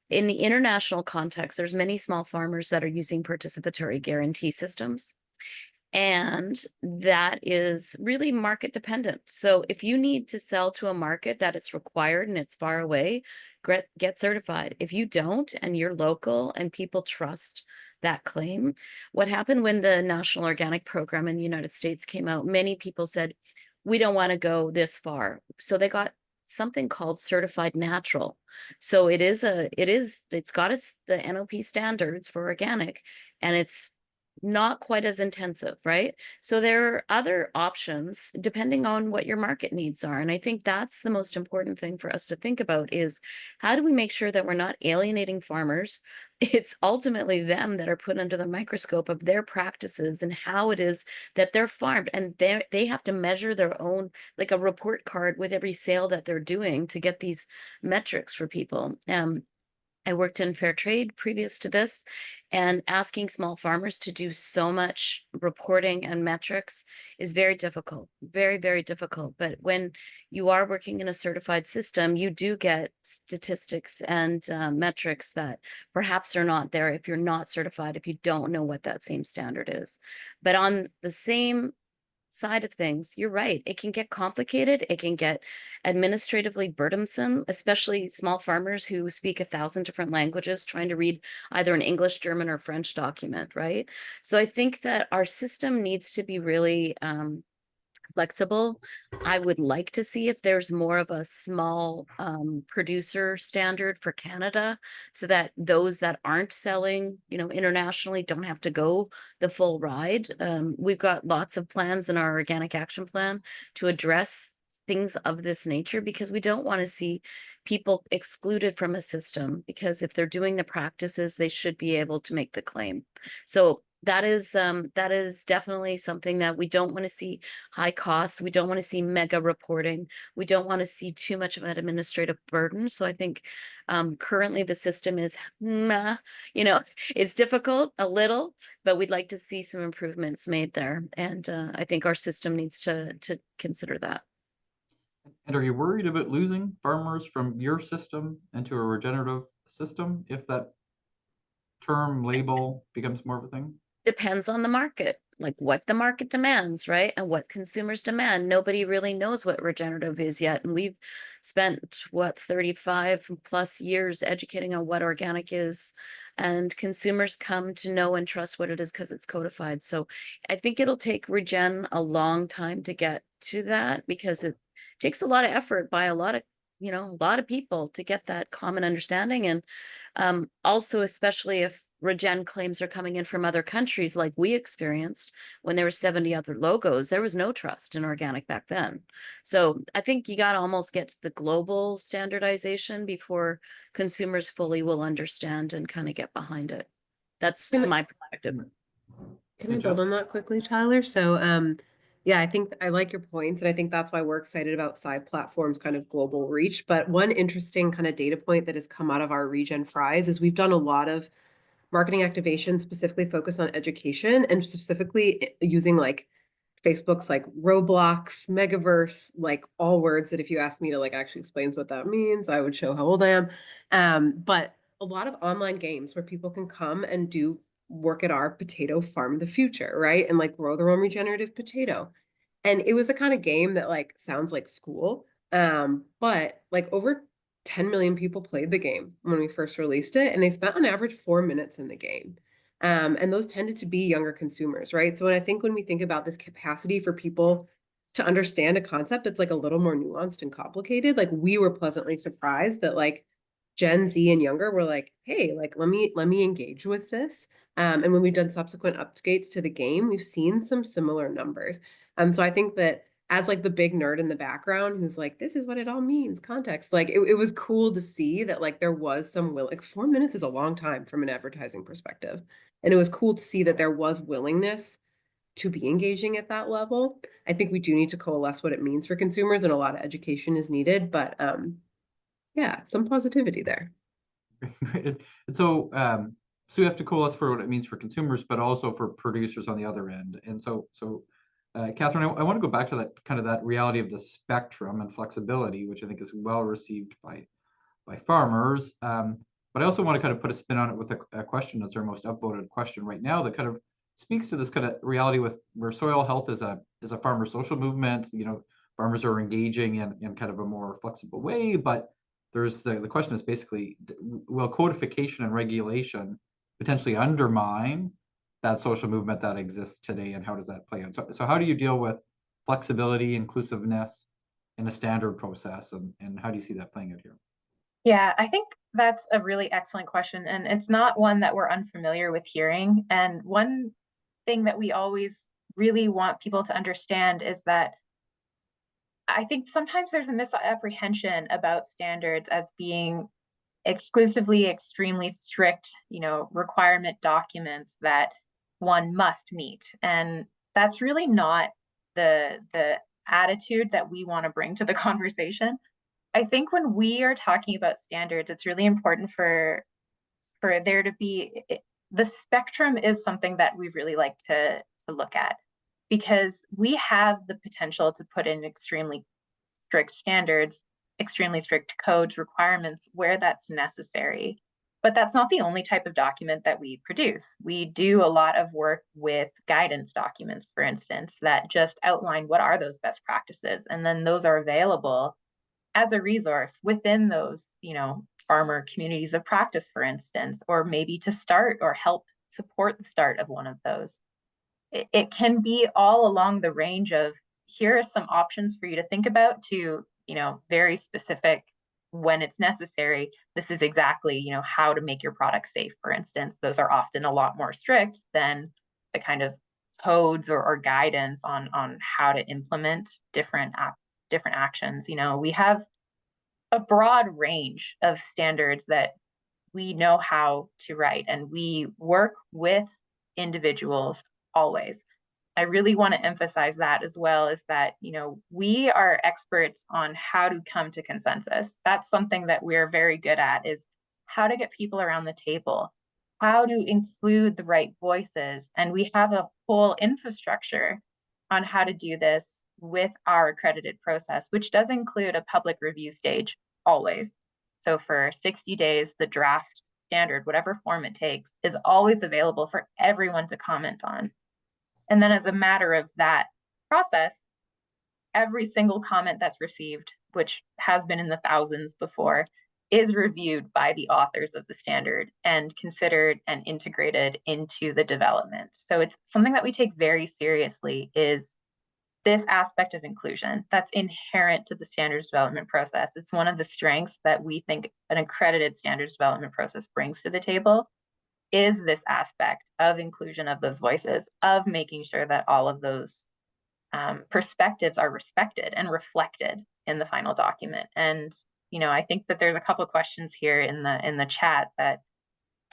in the international context, there's many small farmers that are using participatory guarantee systems. And that is really market dependent. So if you need to sell to a market that it's required and it's far away, get certified. If you don't and you're local and people trust that claim, what happened when the National Organic Program in the United States came out, many people said, we don't want to go this far. So they got something called certified natural. So it's got the NOP standards for organic, and it's not quite as intensive, right? So there are other options depending on what your market needs are. And I think that's the most important thing for us to think about is, how do we make sure that we're not alienating farmers? It's ultimately them that are put under the microscope of their practices and how it is that they're farmed. And they have to measure their own, like a report card with every sale that they're doing to get these metrics for people. I worked in fair trade previous to this, and asking small farmers to do so much reporting and metrics is very difficult, very, very difficult. But when you are working in a certified system, you do get statistics and metrics that perhaps are not there if you're not certified, if you don't know what that same standard is. But on the same side of things, you're right. It can get complicated. It can get administratively burdensome, especially small farmers who speak 1,000 different languages trying to read either an English, German, or French document, right? So I think that our system needs to be really flexible. I would like to see if there's more of a small producer standard for Canada, so that those that aren't selling, internationally don't have to go the full ride. We've got lots of plans in our organic action plan to address things of this nature, because we don't want to see people excluded from a system, because if they're doing the practices, they should be able to make the claim. So that is definitely something that we don't want to see. High costs. We don't want to see mega reporting. We don't want to see too much of an administrative burden. So I think currently the system is, it's difficult a little, but we'd like to see some improvements made there. And I think our system needs to consider that. And are you worried about losing farmers from your system into a regenerative system if that term label becomes more of a thing? Depends on the market, like what the market demands, right? And what consumers demand. Nobody really knows what regenerative is yet. And we've spent 35 plus years educating on what organic is. And consumers come to know and trust what it is because it's codified. So I think it'll take Regen a long time to get to that, because it takes a lot of effort by a lot of people to get that common understanding. And also, especially if Regen claims are coming in from other countries, like we experienced when there were 70 other logos, there was no trust in organic back then. So I think you got to almost get to the global standardization before consumers fully will understand and kind of get behind it. That's my perspective. Can I build on that quickly, Tyler? So, yeah, I think I like your points, and I think that's why we're excited about Side Platform's kind of global reach. But one interesting kind of data point that has come out of our Regen Fries is we've done a lot of marketing activation specifically focused on education, and specifically using like Facebook's like Roblox, Megaverse, like all words that if you ask me to like actually explains what that means, I would show how old I am. But a lot of online games where people can come and do work at our potato farm of the future, right? And like grow their own regenerative potato. And it was the kind of game that like sounds like school. But like over 10 million people played the game when we first released it, and they spent on average 4 minutes in the game. And those tended to be younger consumers, right? So when we think about this capacity for people to understand a concept that's like a little more nuanced and complicated, like we were pleasantly surprised that like Gen Z and younger were like, hey, like let me engage with this. And when we've done subsequent updates to the game, we've seen some similar numbers. So I think that as like the big nerd in the background who's like, this is what it all means, context, like it was cool to see that like there was some will, like 4 minutes is a long time from an advertising perspective. And it was cool to see that there was willingness to be engaging at that level. I think we do need to coalesce what it means for consumers, and a lot of education is needed, but yeah, some positivity there. And so, so we have to coalesce for what it means for consumers, but also for producers on the other end. And so, Catherine, I want to go back to that kind of that reality of the spectrum and flexibility, which I think is well received by farmers. But I also want to kind of put a spin on it with a question that's our most upvoted question right now that kind of speaks to this kind of reality with where soil health is a farmer social movement. You know, farmers are engaging in kind of a more flexible way, but there's the question is basically, will codification and regulation potentially undermine that social movement that exists today, and how does that play out? So how do you deal with flexibility, inclusiveness in a standard process, and how do you see that playing out here? Yeah, I think that's a really excellent question, and it's not one that we're unfamiliar with hearing. And one thing that we always really want people to understand is that I think sometimes there's a misapprehension about standards as being exclusively extremely strict, requirement documents that one must meet. And that's really not the attitude that we want to bring to the conversation. I think when we are talking about standards, it's really important for there to be, the spectrum is something that we really like to look at, because we have the potential to put in extremely strict standards, extremely strict codes, requirements where that's necessary. But that's not the only type of document that we produce. We do a lot of work with guidance documents, for instance, that just outline what are those best practices. And then those are available as a resource within those, farmer communities of practice, for instance, or maybe to start or help support the start of one of those. It can be all along the range of, here are some options for you to think about, to, very specific, when it's necessary, this is exactly, how to make your product safe, for instance. Those are often a lot more strict than the kind of codes or guidance on how to implement different actions. We have a broad range of standards that we know how to write, and we work with individuals always. I really want to emphasize that as well, is that, we are experts on how to come to consensus. That's something that we're very good at, is how to get people around the table, how to include the right voices. And we have a whole infrastructure on how to do this with our accredited process, which does include a public review stage always. So for 60 days, the draft standard, whatever form it takes, is always available for everyone to comment on. And then as a matter of that process, every single comment that's received, which has been in the thousands before, is reviewed by the authors of the standard and considered and integrated into the development. So it's something that we take very seriously, is this aspect of inclusion that's inherent to the standards development process. It's one of the strengths that we think an accredited standards development process brings to the table, is this aspect of inclusion of those voices, of making sure that all of those perspectives are respected and reflected in the final document. And, I think that there's a couple of questions here in the chat that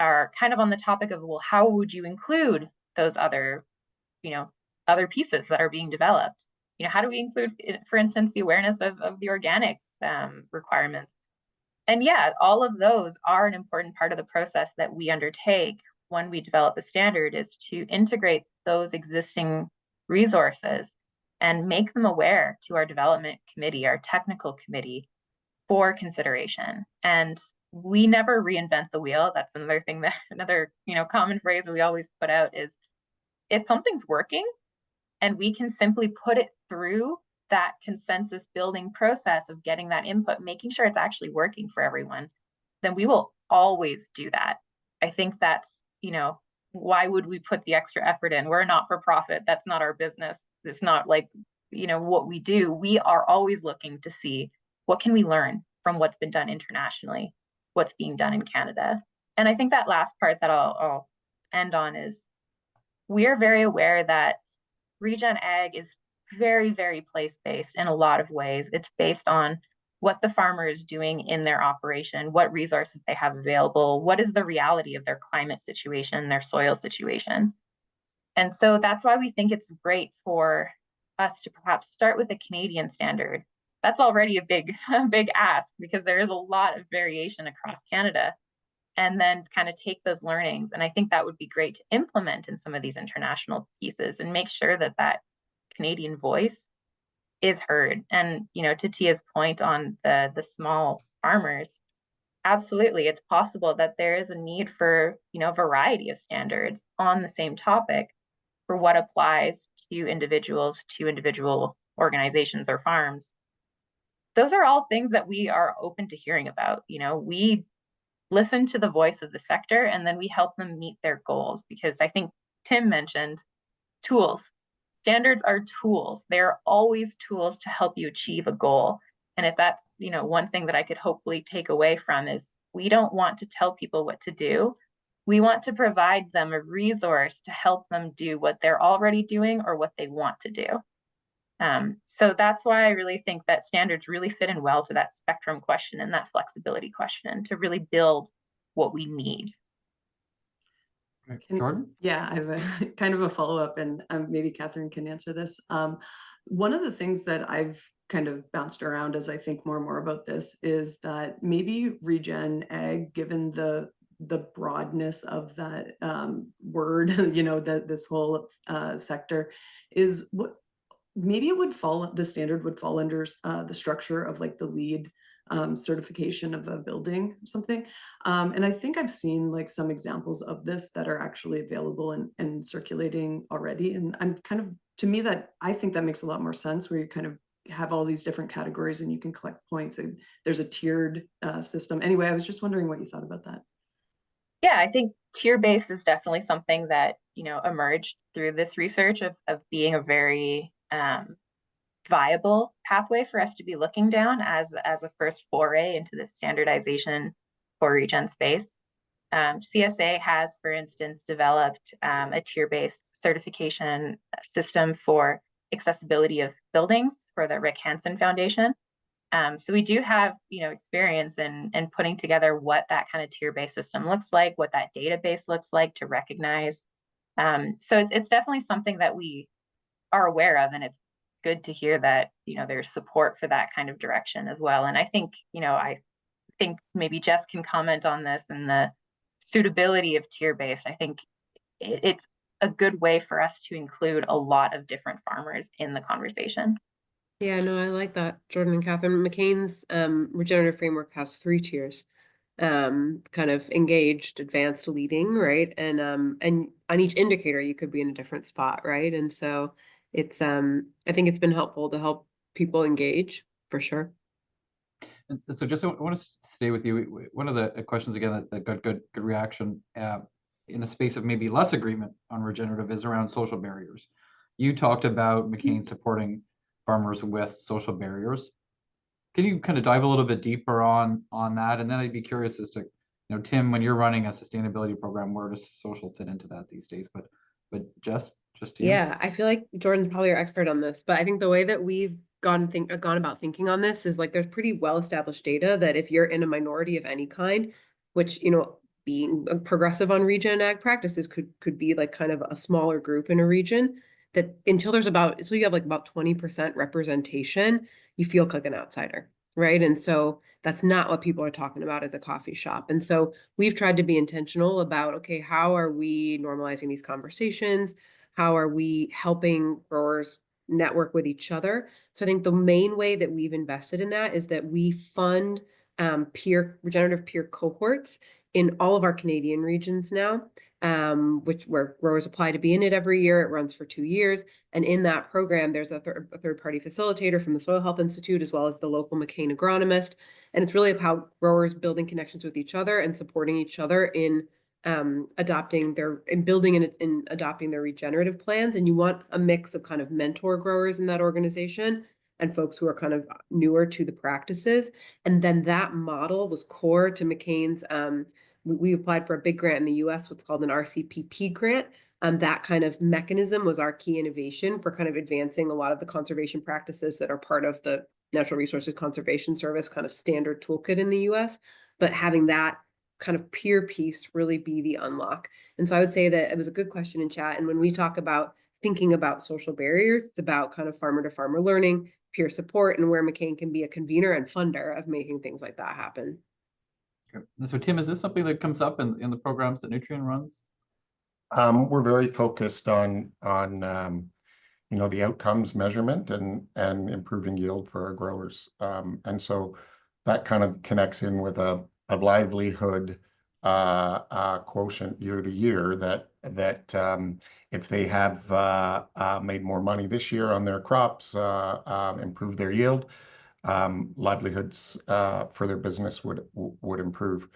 are kind of on the topic of, well, how would you include those other, other pieces that are being developed? How do we include, for instance, the awareness of the organics requirements? And yeah, all of those are an important part of the process that we undertake when we develop a standard, is to integrate those existing resources and make them aware to our development committee, our technical committee, for consideration. And we never reinvent the wheel. That's another thing that, another, common phrase we always put out is, if something's working and we can simply put it through that consensus building process of getting that input, making sure it's actually working for everyone, then we will always do that. I think that's, why would we put the extra effort in? We're a not-for-profit. That's not our business. It's not like, what we do. We are always looking to see, what can we learn from what's been done internationally? what's being done in Canada. And I think that last part that I'll end on is we are very aware that regen ag is very, very place-based in a lot of ways. It's based on what the farmer is doing in their operation, what resources they have available, what is the reality of their climate situation, their soil situation. And so that's why we think it's great for us to perhaps start with a Canadian standard. That's already a big ask because there is a lot of variation across Canada, and then kind of take those learnings. And I think that would be great to implement in some of these international pieces and make sure that that Canadian voice is heard. And, you know, to Tia's point on the small farmers, absolutely, it's possible that there is a need for, you know, a variety of standards on the same topic for what applies to individual organizations or farms. Those are all things that we are open to hearing about. You know, we listen to the voice of the sector and then we help them meet their goals, because I think Tim mentioned tools. Standards are tools. They're always tools to help you achieve a goal. And if that's, you know, one thing that I could hopefully take away from is we don't want to tell people what to do. We want to provide them a resource to help them do what they're already doing or what they want to do. So that's why I really think that standards really fit in well to that spectrum question and that flexibility question to really build what we need. Jordan? Yeah, I have a kind of a follow-up, and maybe Catherine can answer this. One of the things that I've kind of bounced around as I think more and more about this is that maybe regen ag, given the broadness of that word, you know, that this whole sector is what maybe it would fall, the standard would fall under the structure of like the LEED certification of a building or something. And I think I've seen like some examples of this that are actually available and circulating already. And I'm kind of, to me, that I think that makes a lot more sense, where you kind of have all these different categories and you can collect points, and there's a tiered system. Anyway, I was just wondering what you thought about that. Yeah, I think tier-based is definitely something that, you know, emerged through this research of being a very viable pathway for us to be looking down as a first foray into the standardization for regen space. CSA has, for instance, developed a tier-based certification system for accessibility of buildings for the Rick Hansen Foundation. So we do have, you know, experience in putting together what that kind of tier-based system looks like, what that database looks like to recognize. So it's definitely something that we are aware of, and it's good to hear that, you know, there's support for that kind of direction as well. And I think, you know, I think maybe Jess can comment on this and the suitability of tier-based. I think it's a good way for us to include a lot of different farmers in the conversation. Yeah, no, I like that, Jordan and Catherine. McCain's regenerative framework has 3 tiers. Kind of engaged, advanced, leading, right? And on each indicator you could be in a different spot, right? And so it's I think it's been helpful to help people engage for sure. And so just I want to stay with you. One of the questions again that got good reaction in a space of maybe less agreement on regenerative is around social barriers. You talked about McCain supporting farmers with social barriers. Can you kind of dive a little bit deeper on that? And then I'd be curious as to, you know, Tim, when you're running a sustainability program, where does social fit into that these days? But just to you. Yeah, I feel like Jordan's probably our expert on this, but I think the way that we've gone about thinking on this is like there's pretty well established data that if you're in a minority of any kind, which, you know, being progressive on regen ag practices could be like kind of a smaller group in a region, that until there's so you have like about 20% representation, you feel like an outsider, right? And so that's not what people are talking about at the coffee shop. And so we've tried to be intentional about, okay, how are we normalizing these conversations? How are we helping growers network with each other? So I think the main way that we've invested in that is that we fund regenerative peer cohorts in all of our Canadian regions now, where growers apply to be in it every year. It runs for 2 years. And in that program, there's a third-party facilitator from the Soil Health Institute, as well as the local McCain agronomist. And it's really about growers building connections with each other and supporting each other in adopting their regenerative plans. And you want a mix of kind of mentor growers in that organization, and folks who are kind of newer to the practices. And then that model was core to McCain's. We applied for a big grant in the US, what's called an RCPP grant. That kind of mechanism was our key innovation for kind of advancing a lot of the conservation practices that are part of the Natural Resources Conservation Service kind of standard toolkit in the US. But having that kind of peer piece really be the unlock. And so I would say that it was a good question in chat. And when we talk about thinking about social barriers, it's about kind of farmer to farmer learning, peer support, and where McCain can be a convener and funder of making things like that happen. Okay. And so Tim, is this something that comes up in the programs that Nutrien runs? We're very focused on you know, the outcomes measurement and improving yield for our growers. And so that kind of connects in with a livelihood quotient year to year that if they have made more money this year on their crops, improve their yield, livelihoods for their business would improve.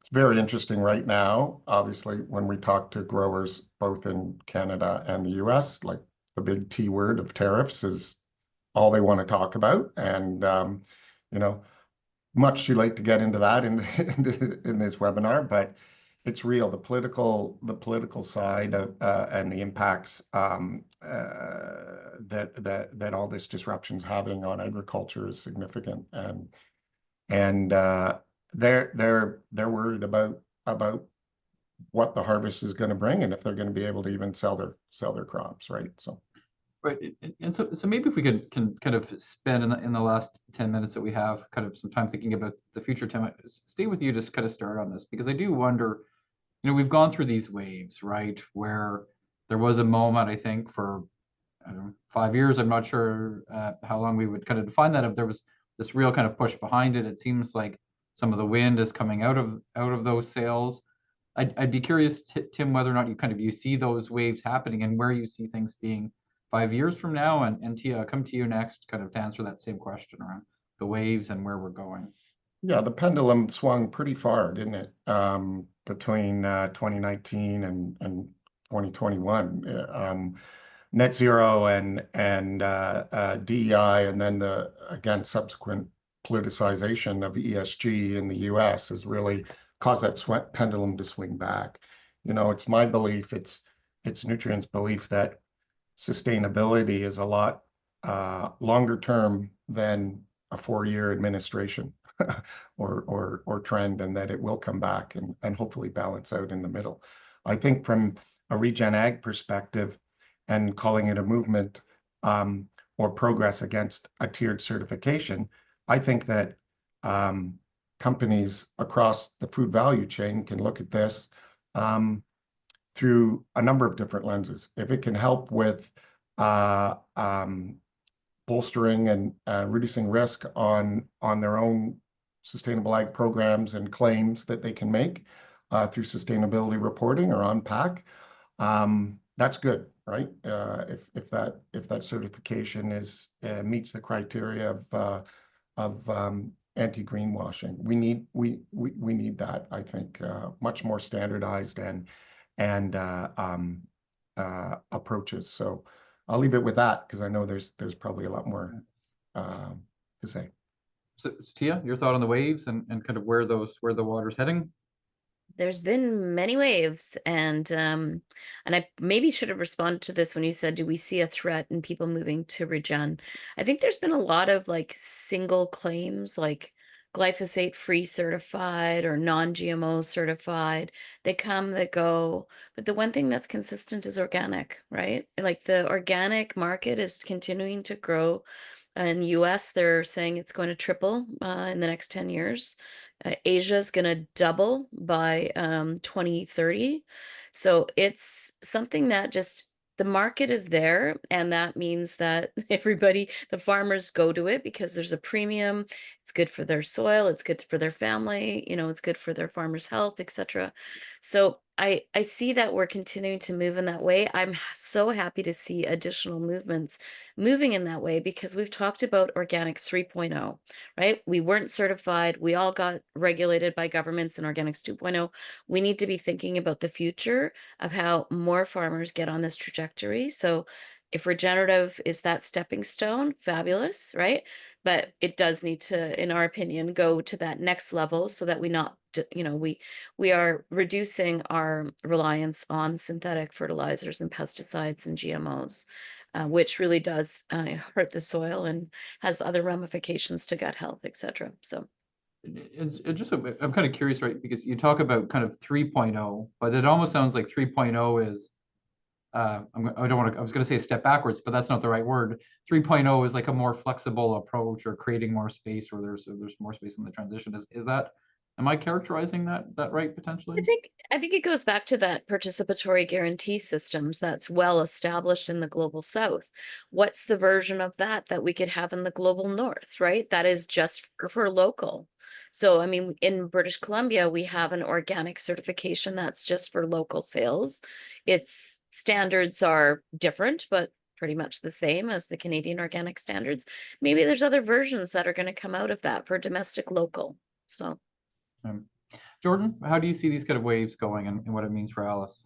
It's very interesting right now, obviously, when we talk to growers both in Canada and the US, like the big T word of tariffs is all they want to talk about. And, you know, much too late to get into that in this webinar, but it's real. The political side of, and the impacts that all this disruption's having on agriculture is significant. And they're worried about what the harvest is going to bring and if they're going to be able to even sell their crops, right? So, right, and so maybe if we can kind of spend in the last 10 minutes that we have kind of some time thinking about the future. Tim, stay with you to kind of start on this, because I do wonder, you know, we've gone through these waves, right, where there was a moment, I think, for I don't know, 5 years. I'm not sure how long we would kind of define that. If there was this real kind of push behind it, it seems like some of the wind is coming out of those sails. I'd be curious, Tim, whether or not you see those waves happening and where you see things being 5 years from now. And Tia, I'll come to you next, kind of to answer that same question around the waves and where we're going. yeah, the pendulum swung pretty far, didn't it? Between 2019 and 2021. Net zero and DEI, and then the again subsequent politicization of ESG in the US has really caused that pendulum to swing back. You know, it's my belief, it's Nutrien's belief that sustainability is a lot longer term than a 4-year administration or trend, and that it will come back and hopefully balance out in the middle. I think from a regen ag perspective, and calling it a movement or progress against a tiered certification, I think that companies across the food value chain can look at this through a number of different lenses. If it can help with bolstering and reducing risk on their own sustainable ag programs and claims that they can make through sustainability reporting or on PAC, that's good, right? If that certification meets the criteria of anti-greenwashing, we need that. I think much more standardized and approaches. So I'll leave it with that because I know there's probably a lot more to say. So Tia, your thought on the waves and kind of where the water's heading? There's been many waves, and I maybe should have responded to this when you said, do we see a threat in people moving to regen? I think there's been a lot of like single claims, like glyphosate free certified or non-GMO certified. They come, they go, but the one thing that's consistent is organic, right? Like the organic market is continuing to grow. In the US, they're saying it's going to triple in the next 10 years. Asia is going to double by 2030. So it's something that just the market is there. And that means that the farmers go to it because there's a premium. It's good for their soil. It's good for their family. You know, it's good for their farmers' health, etc. So I see that we're continuing to move in that way. I'm so happy to see additional movements moving in that way because we've talked about Organics 3.0, right? We weren't certified. We all got regulated by governments in Organics 2.0. We need to be thinking about the future of how more farmers get on this trajectory. So if regenerative is that stepping stone, fabulous, right? But it does need to, in our opinion, go to that next level so that we are reducing our reliance on synthetic fertilizers and pesticides and GMOs, which really does hurt the soil and has other ramifications to gut health, etc. So I'm kind of curious, right? Because you talk about kind of 3.0, but it almost sounds like 3.0 is I was going to say a step backwards, but that's not the right word. 3.0 is like a more flexible approach, or creating more space, or there's more space in the transition. Is that, am I characterizing that right potentially? I think it goes back to that participatory guarantee systems that's well established in the global south. What's the version of that we could have in the global north, right? That is just for local. So, I mean, in British Columbia, we have an organic certification that's just for local sales. Its standards are different, but pretty much the same as the Canadian organic standards. Maybe there's other versions that are going to come out of that for domestic local. So. Jordan, how do you see these kind of waves going, and what it means for Alice?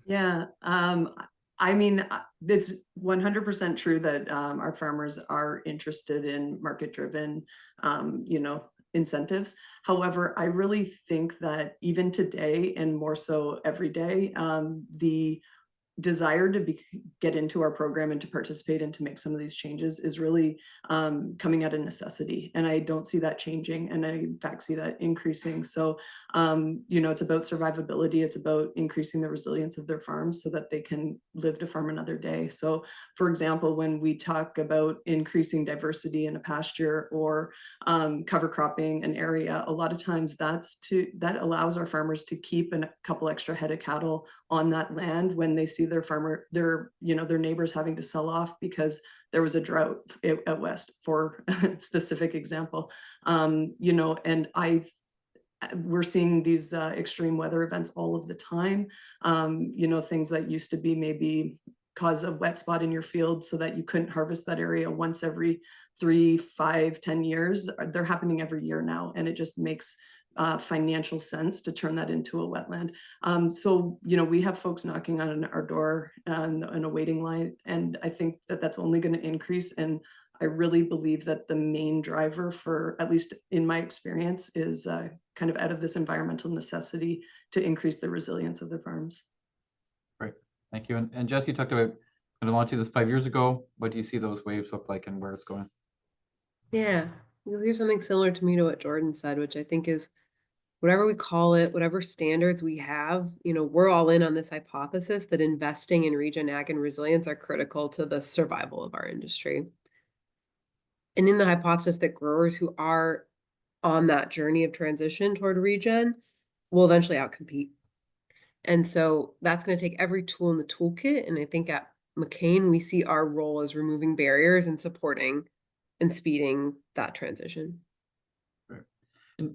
Yeah, I mean, it's 100% true that our farmers are interested in market-driven, incentives. However, I really think that even today, and more so every day, the desire to get into our program and to participate and to make some of these changes is really coming at a necessity. And I don't see that changing. And I, in fact, see that increasing. So, it's about survivability. It's about increasing the resilience of their farms so that they can live to farm another day. So, for example, when we talk about increasing diversity in a pasture or cover cropping an area, a lot of times that allows our farmers to keep a couple extra head of cattle on that land when they see their neighbors having to sell off because there was a drought out west, for a specific example. And we're seeing these extreme weather events all of the time. Things that used to be maybe cause a wet spot in your field so that you couldn't harvest that area once every 3, 5, 10 years. They're happening every year now, and it just makes financial sense to turn that into a wetland. We have folks knocking on our door in a waiting line, and I think that that's only going to increase. And I really believe that the main driver, for at least in my experience, is kind of out of this environmental necessity to increase the resilience of the farms. Great, thank you. And Jess, you talked about kind of launching this 5 years ago. What do you see those waves look like and where it's going? Yeah, you'll hear something similar to me to what Jordan said, which I think is, whatever we call it, whatever standards we have, we're all in on this hypothesis that investing in regen ag and resilience are critical to the survival of our industry. And in the hypothesis that growers who are on that journey of transition toward regen will eventually outcompete. And so that's going to take every tool in the toolkit. And I think at McCain, we see our role as removing barriers and supporting and speeding that transition.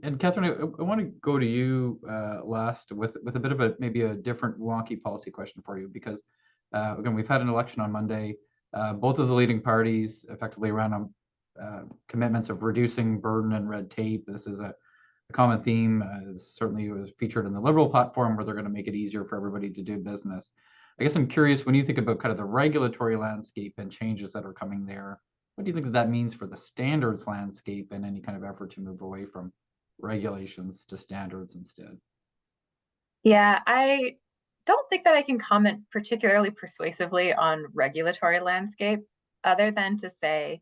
And Catherine, I want to go to you last with a bit of maybe a different wonky policy question for you, because again, we've had an election on Monday. Both of the leading parties effectively ran on commitments of reducing burden and red tape. This is a common theme. Certainly was featured in the Liberal platform, where they're going to make it easier for everybody to do business. I guess I'm curious, when you think about kind of the regulatory landscape and changes that are coming there, what do you think that means for the standards landscape and any kind of effort to move away from regulations to standards instead? Yeah, I don't think that I can comment particularly persuasively on regulatory landscape, other than to say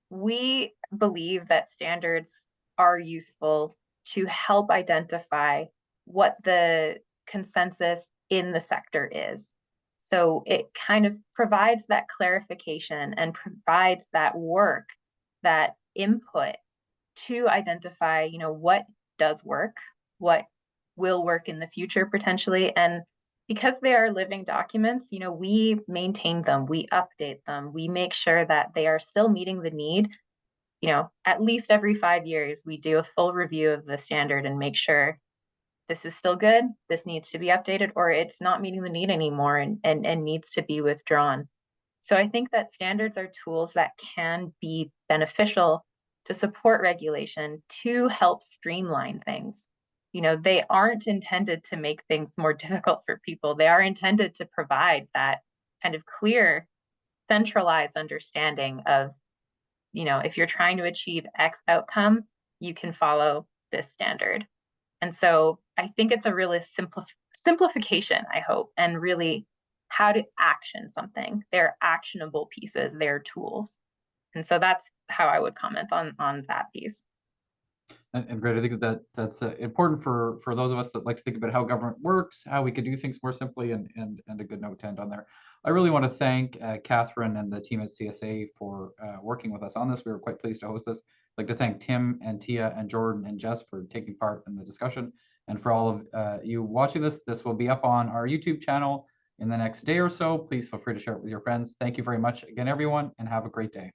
we believe that standards are useful to help identify what the consensus in the sector is. So it kind of provides that clarification and provides that work, that input to identify, what does work, what will work in the future potentially. And because they are living documents, we maintain them, we update them, we make sure that they are still meeting the need. At least every 5 years, we do a full review of the standard and make sure this is still good, this needs to be updated, or it's not meeting the need anymore and needs to be withdrawn. So I think that standards are tools that can be beneficial to support regulation, to help streamline things. They aren't intended to make things more difficult for people. They are intended to provide that kind of clear, centralized understanding of, if you're trying to achieve X outcome, you can follow this standard. And so I think it's a really simplification, I hope, and really how to action something. They're actionable pieces, they're tools. And so that's how I would comment on that piece. And great, I think that's important for those of us that like to think about how government works, how we could do things more simply, and a good note to end on there. I really want to thank Catherine and the team at CSA for working with us on this. We were quite pleased to host this. I'd like to thank Tim and Tia and Jordan and Jess for taking part in the discussion. And for all of you watching this, this will be up on our YouTube channel in the next day or so. Please feel free to share it with your friends. Thank you very much again, everyone, and have a great day.